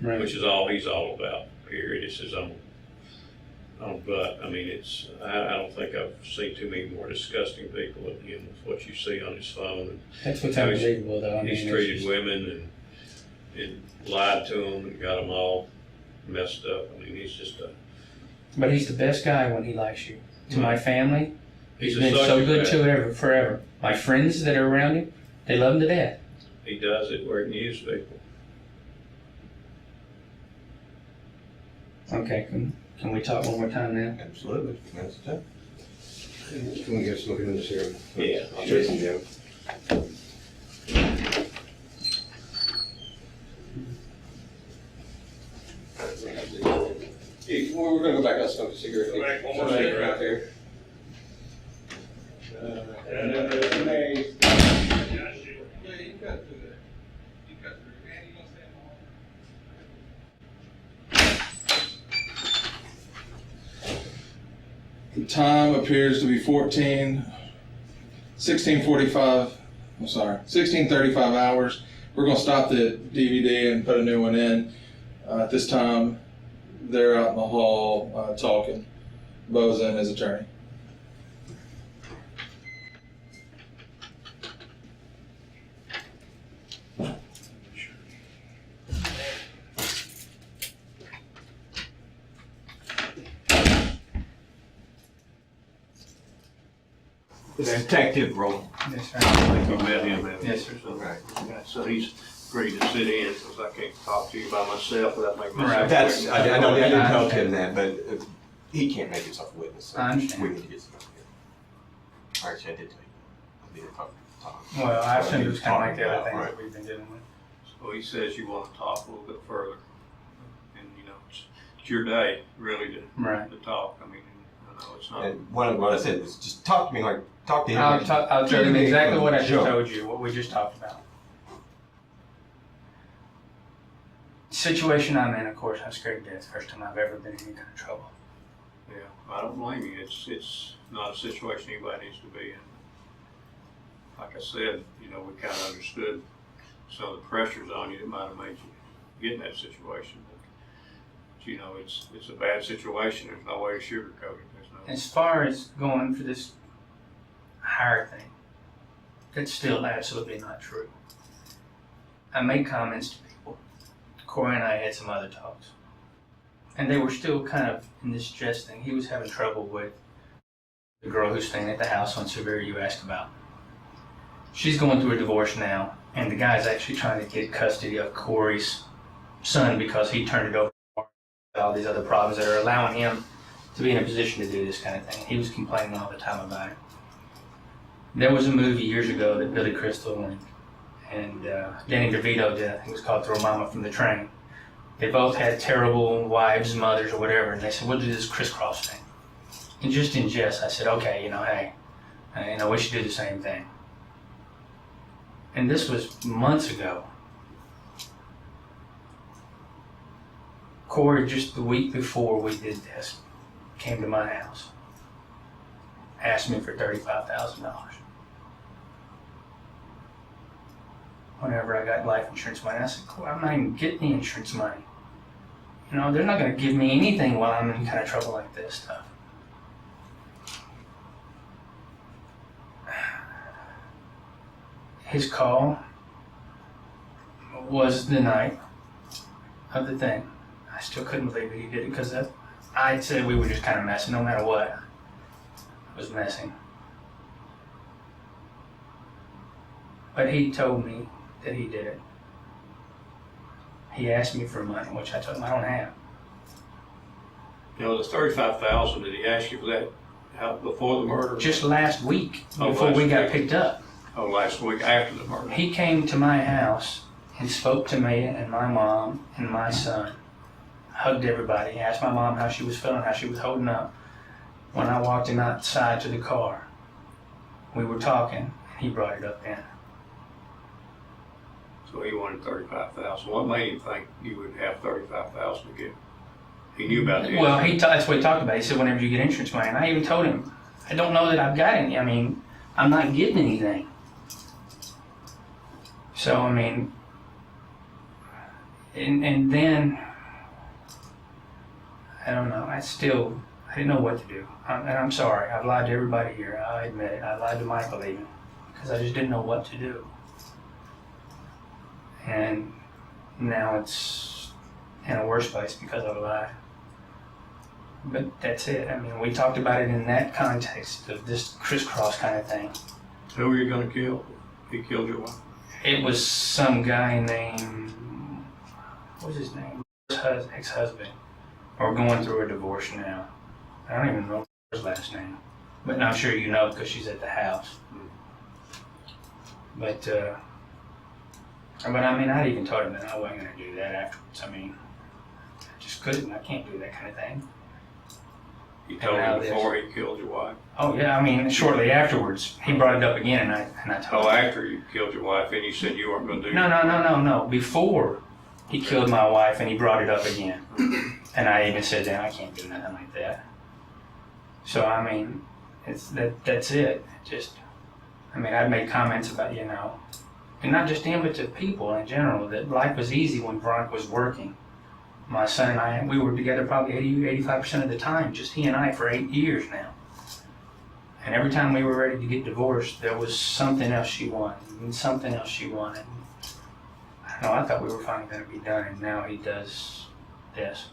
Right. which is all he's all about, period. It's his own butt. I mean, I don't think I've seen too many more disgusting people than him with what you see on his phone. That's what's unbelievable, though. I mean, He's it's treated just- women and lied to them and got them all messed up. I mean, he's just But he's the best guy when he likes you. To my family, he's a been so good sociopath. to forever. My friends that are around him, they love him to death. He does it where he can use people. Okay, can we talk one more time now? Absolutely. That's it. Can we just look at this here? Yeah. Jason, Joe. We're gonna go back out, smoke a cigarette. Go back, one more Some cigarette. out there. The time appears to be 16:35 hours. We're gonna stop the DVD and put a new one in. At this time, they're out in the hall talking. Bozza and his attorney. It's Detective Roland. Yes, sir. I think you met him, haven't you? Yes, sir. Right. Okay, so he's agreed to sit in, because I can't talk to you by myself without making myself. Right. That's, I didn't I tell him understand. that, but he can't make himself a witness. So I understand. we need to get somebody here. Actually, I did tell you. I did talk. Well, I assume it was kind of like the other Talking things about, that we've been dealing with. So he says you want to talk a little bit further, and you know, it's your day, really, Right. to talk. I mean, I know it's not. And what I said was just talk to me like, talk to him. I'll tell him Treat me exactly like what I a just joke. told you, what we just talked about. situation I'm in, of course, I'm scared to death. First time I've ever been in any kind of trouble. Yeah, I don't blame you. It's not a situation anybody needs to be in. Like I said, you know, we kind of understood some of the pressures on you that might have made you get in that situation. But you know, it's a bad situation. There's no way to sugarcoat it. There's no. As far as going for this hire thing, that's still absolutely not true. I made comments to people. Corey and I had some other talks. And they were still kind of in this jest thing. He was having trouble with the girl who's staying at the house on Severe you asked about. She's going through a divorce now, and the guy's actually trying to get custody of Corey's son because he turned it over to all these other problems that are allowing him to be in a position to do this kind of thing. He was complaining all the time about it. There was a movie years ago that Billy Crystal and Danny DeVito did. I think it was called Throw Mama from the Train. They both had terrible wives, mothers, or whatever, and they said, we'll do this Crisscross thing. And just in jest, I said, okay, hey, we should do the same thing. And this was months ago. Corey, just the week before we did this, came to my house, asked me for $35,000. Whenever I got life insurance money, I said, Corey, I'm not even getting the insurance money. They're not going to give me anything while I'm in kind of trouble like this stuff. His call was the night of the thing. I still couldn't believe that he did it because I said we were just kind of messing no matter what. I was messing. But he told me that he did it. He asked me for money, which I told him I don't have. You know, the $35,000. Did he ask you for that before the murder? Just last week, before we got picked up. Oh, last week after the murder. He came to my house and spoke to me and my mom and my son. Hugged everybody. Asked my mom how she was feeling, how she was holding up. When I walked him outside to the car, we were talking, and he brought it up then. So he wanted $35,000. What made him think you would have $35,000 to give? He knew about the Well, that's what he talked about. He said whenever you get insurance money, and I even told him, I don't know that I've got any. I'm not getting anything. So, and then, I don't know, I didn't know what to do. And I'm sorry, I've lied to everybody here, I admit it. I lied to Michael even, because I just didn't know what to do. And now it's in a worse place because of a lie. But that's it. We talked about it in that context of this crisscross kind of thing. Who were you going to kill? He killed your wife? It was some guy named, what was his name? Ex-husband. Or going through a divorce now. I don't even know his last name. But I'm sure you know because she's at the house. But I even told him that I wasn't going to do that afterwards. I just couldn't. I can't do that kind of thing. You told him before he killed your wife? Oh yeah, shortly afterwards. He brought it up again and I told him. Oh, after you killed your wife and you said you weren't going to do that? No. Before he killed my wife and he brought it up again. And I even said that I can't do nothing like that. So that's it. I've made comments about, and not just him, but to people in general, that life was easy when Veronica was working. My son and I, we were together probably 85% of the time, just he and I for 8 years now. And every time we were ready to get divorced, there was something else she wanted, and something else she wanted. I don't know, I thought we were finally going to be done, and now he does this.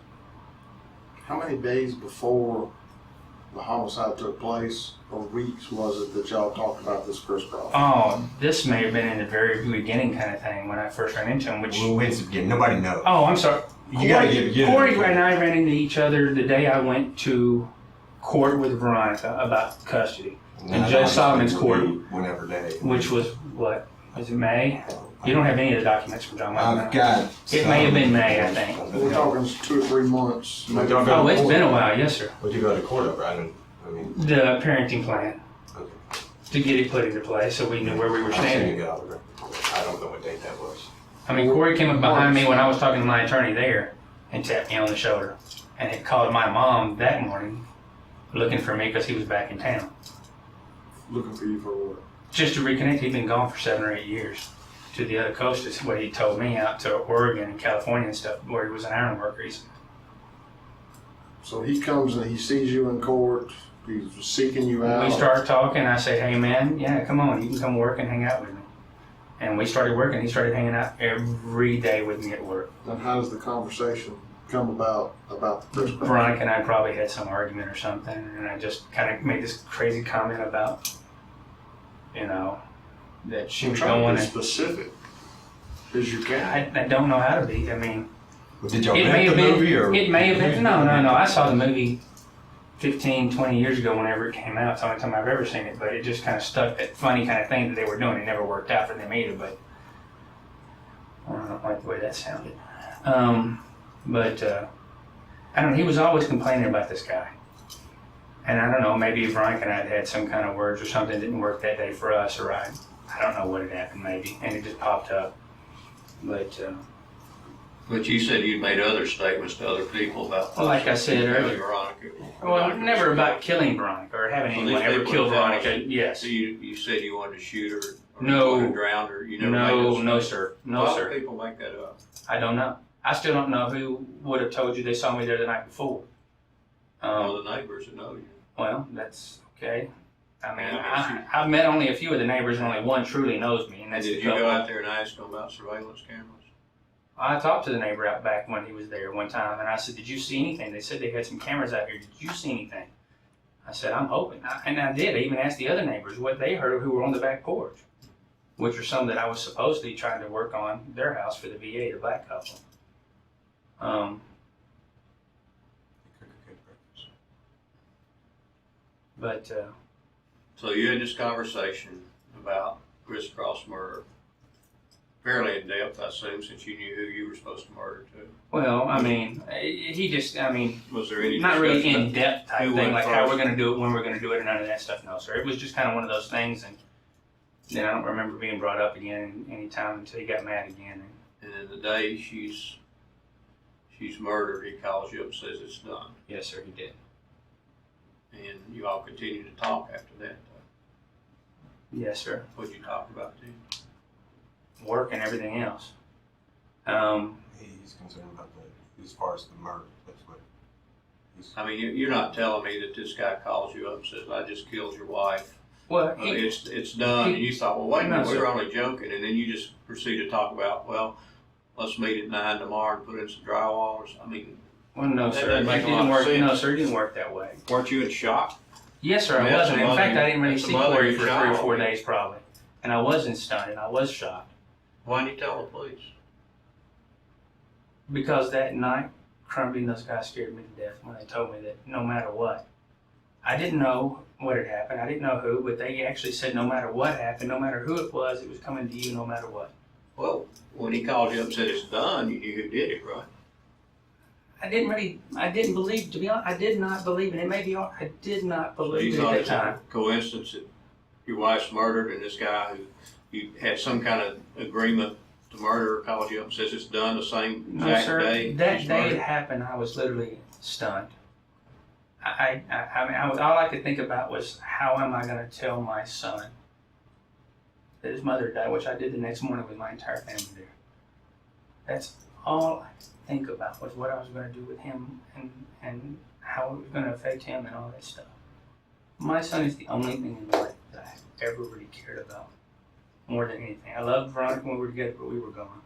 How many days before the homicide took place, or weeks was it that y'all talked about this crisscross? Oh, this may have been in the very beginning kind of thing when I first ran into him, which... Well, nobody knows. Oh, I'm sorry. You gotta give Corey and I ran into each other the day I went to court with Veronica about custody. In Judge Solomon's court. Whenever day. Which was, what? Was it May? You don't have any of the documents from John Michael. I've got. It may have been May, I think. We're talking 2 or 3 months. Maybe. Oh, it's been a while, yes, sir. What'd you go to court over? The parenting plan. Okay. To get it put into place so we knew where we were I've seen standing. you go over. I don't know what date that was. I mean, Corey came up behind me when I was talking to my attorney there and tapped me on the shoulder and had called my mom that morning looking for me because he was back in town. Looking for you for what? Just to reconnect. He'd been gone for 7 or 8 years to the other coast is what he told me, out to Oregon and California and stuff where he was an iron worker. So he comes and he sees you in court. He's seeking you out. We started talking. I said, hey man, yeah, come on, you can come work and hang out with me. And we started working. He started hanging out every day with me at work. And how does the conversation come about the Crisscross? Veronica and I probably had some argument or something, and I just kind of made this crazy comment about, you know, that she was going. Be specific as you can. I don't know how to be. I mean, Did y'all it may rent have the been. movie or? It may have been. No. I saw the movie 15, 20 years ago whenever it came out. It's the only time I've ever seen it, but it just kind of stuck, that funny kind of thing that they were doing. It never worked out for them either, but I don't like the way that sounded. I don't know, he was always complaining about this guy. And I don't know, maybe Veronica and I had some kind of words or something didn't work that day for us, or I don't know what had happened maybe, and it just popped up. But you said you made other statements to other people about. Well, like I said earlier. Veronica. Well, never about killing Veronica or having Well, anyone these ever people kill in Veronica. town, Yes. So you said you wanted to shoot her or No. you wanted to drown her. You never made those No, statements. sir. A No, lot sir. of people make that up. I don't know. I still don't know who would have told you they saw me there the night before. All the neighbors that know you. Well, that's okay. I mean, Yeah, I've met only a few of the neighbors, and only one truly knows me, and that's Did the you go couple. out there and ask them about surveillance cameras? I talked to the neighbor out back when he was there one time, and I said, "Did you see anything?" They said they had some cameras out here. Did you see anything? I said, "I'm hoping," and I did. I even asked the other neighbors what they heard who were on the back porch, which are some that I was supposedly trying to work on their house for the VA, the black couple. But So you had this conversation about Crisscross murder, fairly in depth, I assume, since you knew who you were supposed to murder too. well, I mean, he just, I mean, Was there any not really discussion in depth type who thing, went like how first? we're gonna do it, when we're gonna do it, and none of that stuff. No, sir. It was just kind of one of those things, and then I don't remember being brought up again any time until he got mad again. And then the day she's murdered, he calls you up and says it's done. Yes, sir, he did. And you all continue to talk after that. Yes, sir. What'd you talk about then? Work and everything else. He's concerned about as far as the murder. That's what. I mean, you're not telling me that this guy calls you up and says, "I just killed your wife." Well, It's done. And you thought, well, wait a minute, No, we were sir. only joking. And then you just proceed to talk about, well, let's meet at 9 tomorrow and put in some drywall. I mean, well, no, that sir. doesn't It make a lot didn't of work. sense. No, sir, it didn't work that way. weren't you in shock? Yes, sir, I That's wasn't. a In mother- fact, I didn't really that's a see mother Corey and for 3 or 4 child. days probably. And I wasn't stunned, and I was shocked. Why didn't you tell the police? Because that night, Crumbie and those guys scared me to death when they told me that no matter what. I didn't know what had happened. I didn't know who, but they actually said no matter what happened, no matter who it was coming to you no matter what. Well, when he called you up and said it's done, you knew who did it, right? I didn't believe, to be honest, I did not believe, and it may be, I did not So believe you it thought at it the was time. a coincidence that your wife's murdered and this guy who you had some kind of agreement to murder calls you up and says it's done the same No, exact sir, day? that she's day it murdered? happened, I was literally stunned. I mean, all I could think about was, how am I gonna tell my son that his mother died, which I did the next morning with my entire family there. That's all I could think about, was what I was gonna do with him and how it was gonna affect him and all that stuff. My son is the only thing in life that I ever really cared about, more than anything. I loved Veronica when we were together, but we were gone.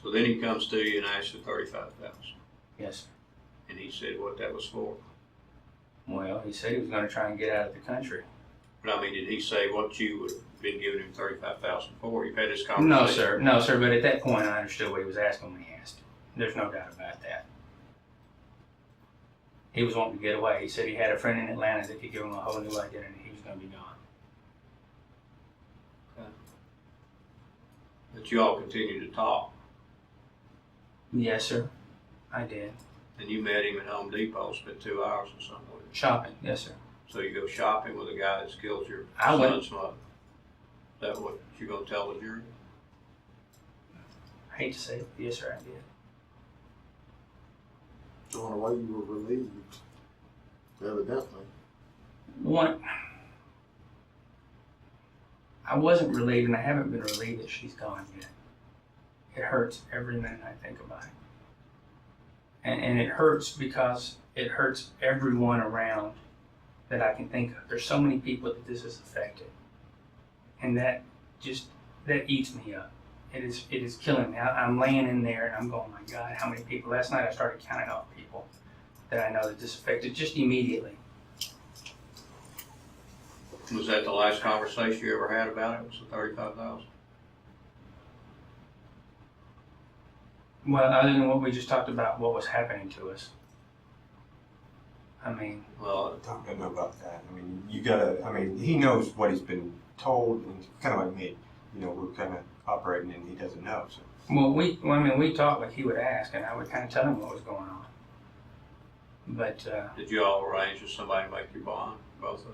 So then he comes to you and asks for $35,000. Yes, sir. And he said what that was for. Well, he said he was gonna try and get out of the country. But I mean, did he say what you would have been giving him $35,000 for? You've had this conversation. No, sir. But at that point, I understood what he was asking when he asked. There's no doubt about that. He was wanting to get away. He said he had a friend in Atlanta that could give him a whole new identity. He was going to be gone. But you all continued to talk. Yes, sir. I did. And you met him at Home Depot, spent 2 hours or something with him. Shopping. Yes, sir. So you go shopping with a guy that's killed your I went- son's mother. Is that what you're going to tell the jury? I hate to say it, but yes, sir, I did. So in a way, you were relieved, evidently. One, I wasn't relieved, and I haven't been relieved that she's gone yet. It hurts every minute I think about it. And it hurts because it hurts everyone around that I can think of. There's so many people that this has affected. And that eats me up. It is killing me. I'm laying in there and I'm going, my God, how many people? Last night I started counting off people that I know that this affected just immediately. Was that the last conversation you ever had about it? Was the 35,000? Well, other than what we just talked about, what was happening to us. I mean, Well, I don't know about that. I mean, you gotta, I mean, he knows what he's been told, and it's kind of like me. You know, we're kind of operating and he doesn't know, so. we talked like he would ask, and I would kind of tell him what was going on. But did you all arrange with somebody to make your bond, both of you?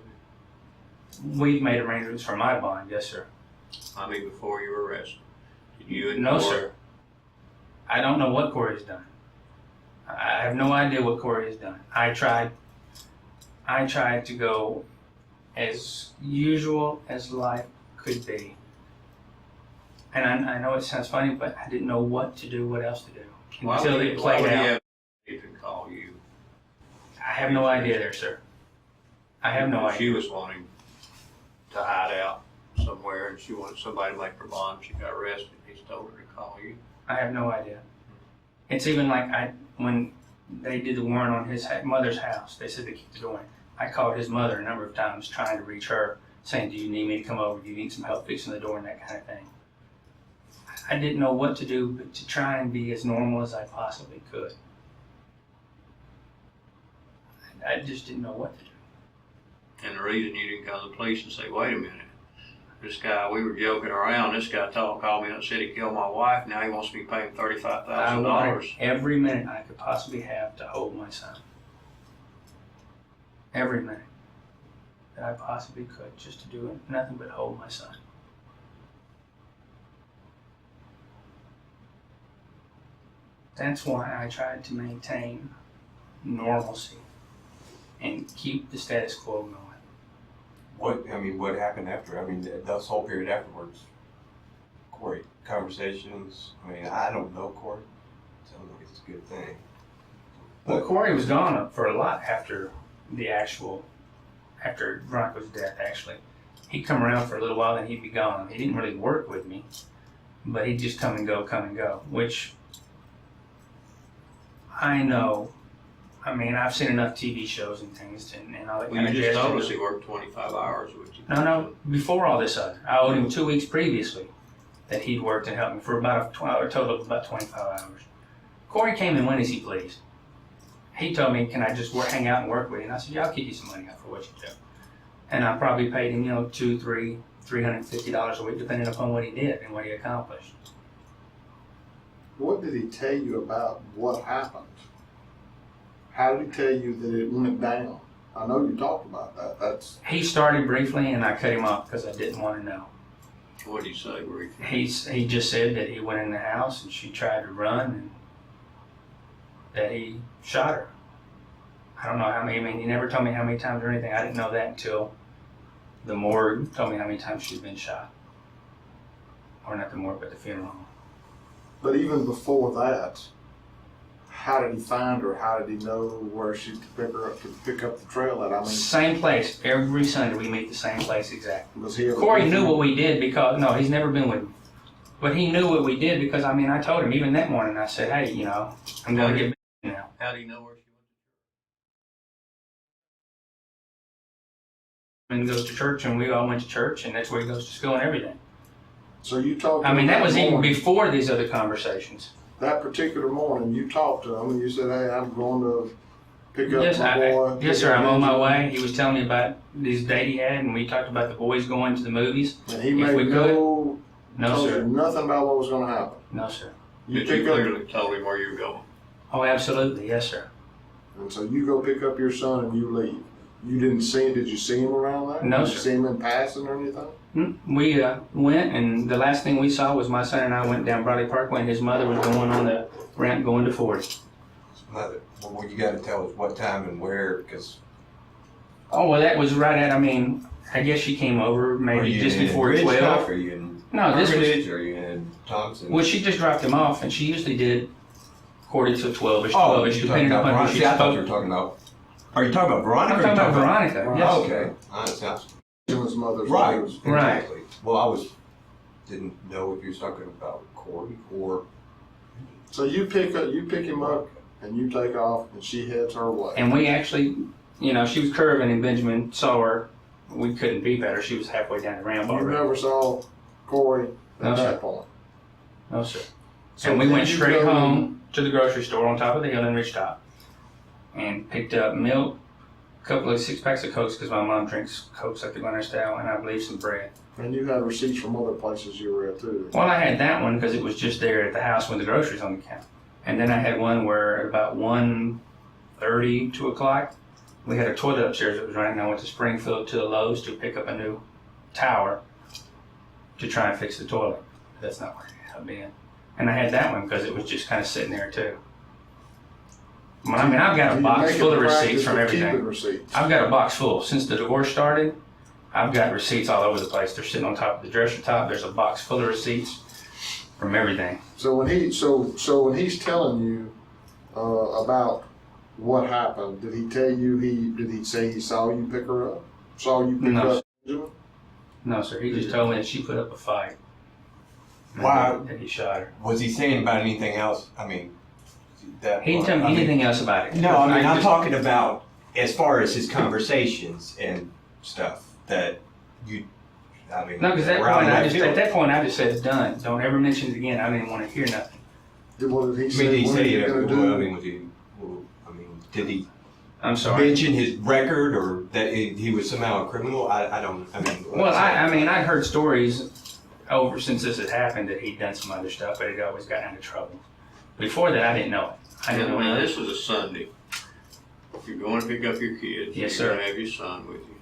we've made arrangements for my bond, yes, sir. I mean, before you were arrested? Did you No, ignore- sir. I don't know what Corey's done. I have no idea what Corey has done. I tried to go as usual as life could be. And I know it sounds funny, but I didn't know what to do, what else to do. Until it why played would he out. have to call you? I have no idea there, sir. I have no She idea. was wanting to hide out somewhere and she wanted somebody to make her bond. She got arrested. He's told her to call you. I have no idea. It's even like when they did the warrant on his mother's house, they said to keep the door in. I called his mother a number of times trying to reach her, saying, do you need me to come over? Do you need some help fixing the door and that kind of thing? I didn't know what to do but to try and be as normal as I possibly could. I just didn't know what to do. And the reason you didn't call the police and say, wait a minute, this guy, we were joking around, this guy called me and said he killed my wife, now he wants me to pay him I $35,000. wanted every minute I could possibly have to hold my son. Every minute that I possibly could, just to do it, nothing but hold my son. That's why I tried to maintain normalcy and keep the status quo going. What happened after? I mean, this whole period afterwards, Corey, conversations. I mean, I don't know Corey. Sounds like it's a good thing. Well, Corey was gone for a lot after Veronica's death, actually. He'd come around for a little while, then he'd be gone. He didn't really work with me, but he'd just come and go, which I know. I mean, I've seen enough TV shows and things and all that Well, kind of you just jazz. told us he worked 25 hours with you. No, before all this other. I owed him 2 weeks previously that he'd worked and helped me for about a total of about 25 hours. Corey came and went as he pleased. He told me, can I just hang out and work with you? And I said, yeah, I'll keep you some money out for what you do. And I probably paid him, $350 a week, depending upon what he did and what he accomplished. What did he tell you about what happened? How did he tell you that it went down? I know you talked about that. He started briefly, and I cut him off because I didn't want to know. What did he say briefly? He just said that he went in the house and she tried to run and that he shot her. I don't know how many. I mean, he never told me how many times or anything. I didn't know that until the morgue told me how many times she'd been shot. Or not the morgue, but the funeral home. But even before that, how did he find her? How did he know where she could pick up the trail at? I mean, Same place. Every Sunday we meet the same place exactly. was he ever Corey with knew you? what we did because, no, he's never been with me. But he knew what we did because, I mean, I told him even that morning, I said, hey, I'm going to get back now. How do you know where she And goes to church, and we all went to church, and that's where he goes to school and everything. So you talked to I mean, him that was even morning. before these other conversations. That particular morning, you talked to him and you said, hey, I'm going to pick up Yes, my boy. yes, sir. I'm on my way. He was telling me about this date he had, and we talked about the boys going to the movies. And he If made we no, No, told you sir. nothing about what was going to happen. No, sir. You But you pick up, clearly told him where you were going. Oh, absolutely. Yes, sir. and so you go pick up your son and you leave. You didn't see him? Did you see him around there? No, Did you sir. see him in passing or anything? We went, and the last thing we saw was my son and I went down Bradley Parkway, and his mother was going on the ramp going to 40. Mother, well, you gotta tell us what time and where, because. Oh, well, that was right at, I mean, I guess she came over maybe just before 12. Are you in No, this was, Hermitage, or are you in Thompson? well, she just dropped him off, and she usually did quarter to 12-ish, Oh, 12-ish, you're talking depending about upon who Veronica? she I thought you spoke. were talking about, are you talking about Veronica? I'm or talking you about Veronica, yes. Oh, okay. Sounds. Him his mother's Right, news. Right. exactly. Well, didn't know if you was talking about Corey or. So you pick him up, and you take off, and she heads her way. And we actually, you know, she was curving, and Benjamin saw her. We couldn't be better. She was halfway down the ramp You already. never saw Corey No, at sir. that point. No, sir. So And we then went you straight go- home to the grocery store on top of the hill in Ridgetop and picked up milk, a couple of 6-packs of Cokes because my mom drinks Cokes like the Glenn style, and I believe some bread. And you had receipts from other places you were at too. Well, I had that one because it was just there at the house when the groceries on the counter. And then I had one where at about 1:30, 2 o'clock, we had a toilet upstairs that was running. I went to Springfield to the Lowe's to pick up a new tower to try and fix the toilet. That's not where it ended up being. And I had that one because it was just kind of sitting there too. Well, I mean, I've got a You box make it full of a practice receipts from of keeping everything. receipts. I've got a box full. Since the divorce started, I've got receipts all over the place. They're sitting on top of the dresser top. There's a box full of receipts from everything. So when when he's telling you about what happened, did he tell you did he say he saw you pick her up? Saw you pick No, up Benjamin? No, sir. He just told me that she put up a fight. And Why? That he shot her. Was he saying about anything else? I mean, that. He didn't tell me anything else about it. No, I mean, I'm just- talking about as far as his conversations and stuff that you. I mean, No, because we're out in at field. that point I just said it's done. Don't ever mention it again. I didn't want to hear nothing. What did he I say? mean, did he What say are you it? gonna Well, I do? mean, did he I'm sorry. mention his record or that he was somehow a criminal? I don't. I mean. Well, I mean, I'd heard stories over since this had happened that he'd done some other stuff, but he'd always gotten into trouble. Before that, I didn't know it. I didn't know Now, anything. this was a Sunday. You're going to pick up your kids. Yes, You're sir. going to have your son with you.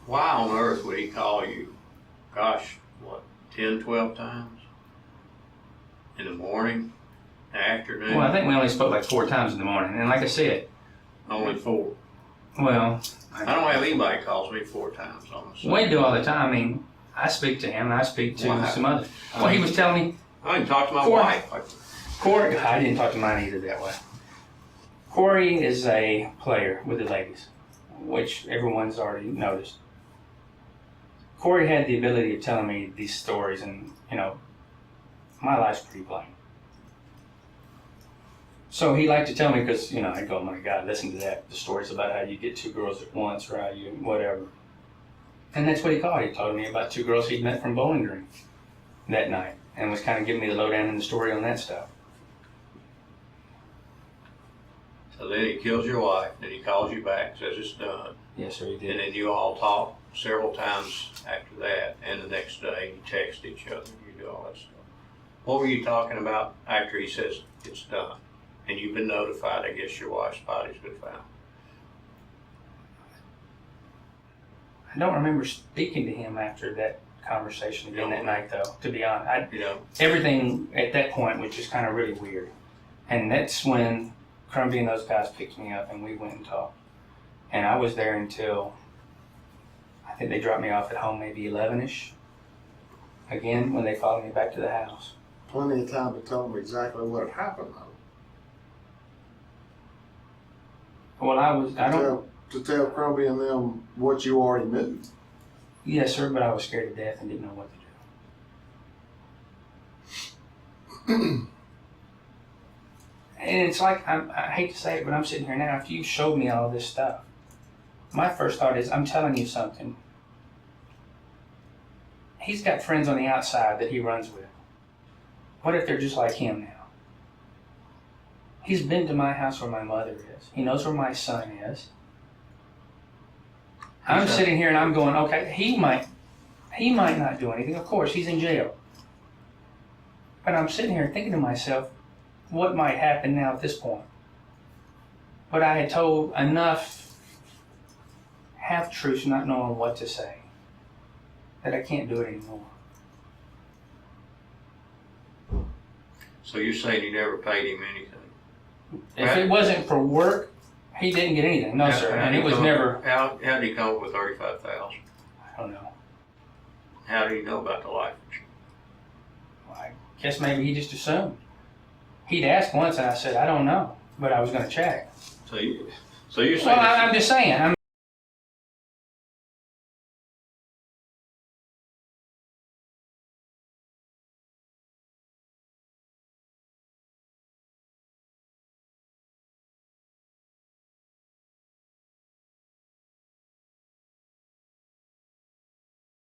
Why on earth would he call you, gosh, what, 10, 12 times? In the morning, afternoon? Well, I think we only spoke like 4 times in the morning, and like I said, Only 4. well, I don't have anybody calls me 4 times on a Sunday. we do all the time. I mean, I speak to him, and I speak to Wow. some others. Well, he was telling me, I didn't talk to my Four. wife. Corey, I didn't talk to mine either that way. Corey is a player with the ladies, which everyone's already noticed. Corey had the ability of telling me these stories, and, you know, my life's pretty plain. So he liked to tell me because, you know, I go, oh my God, listen to that. The stories about how you get 2 girls at once or how you, whatever. And that's what he called. He told me about 2 girls he'd met from Bowling Green that night and was kind of giving me the lowdown in the story on that stuff. So then he kills your wife, then he calls you back, says it's done. Yes, sir, he And did. then you all talk several times after that, and the next day you text each other, you do all that stuff. What were you talking about after he says it's done? And you've been notified, I guess your wife's body's been found. I don't remember speaking to him after that conversation again that night, though, to be honest. You know, Everything at that point was just kind of really weird. And that's when Crumbie and those guys picked me up and we went and talked. And I was there until, I think they dropped me off at home maybe 11-ish. Again, when they followed me back to the house. Plenty of time to tell him exactly what had happened though. Well, I don't, To tell Crumbie and them what you already knew. yes, sir, but I was scared to death and didn't know what to do. And it's like, I hate to say it, but I'm sitting here now. If you showed me all this stuff, my first thought is, I'm telling you something. He's got friends on the outside that he runs with. What if they're just like him now? He's been to my house where my mother is. He knows where my son is. I'm sitting here and I'm going, okay, he might not do anything. Of course, he's in jail. But I'm sitting here thinking to myself, what might happen now at this point? But I had told enough half truths, not knowing what to say. That I can't do it anymore. So you're saying you never paid him anything? If it wasn't for work, he didn't get anything. No, sir. And it was never. How did he come up with 35,000? I don't know. How do you know about the life insurance? Well, I guess maybe he just assumed. He'd asked once, and I said, I don't know, but I was going to check. So you're saying. Well, I'm just saying.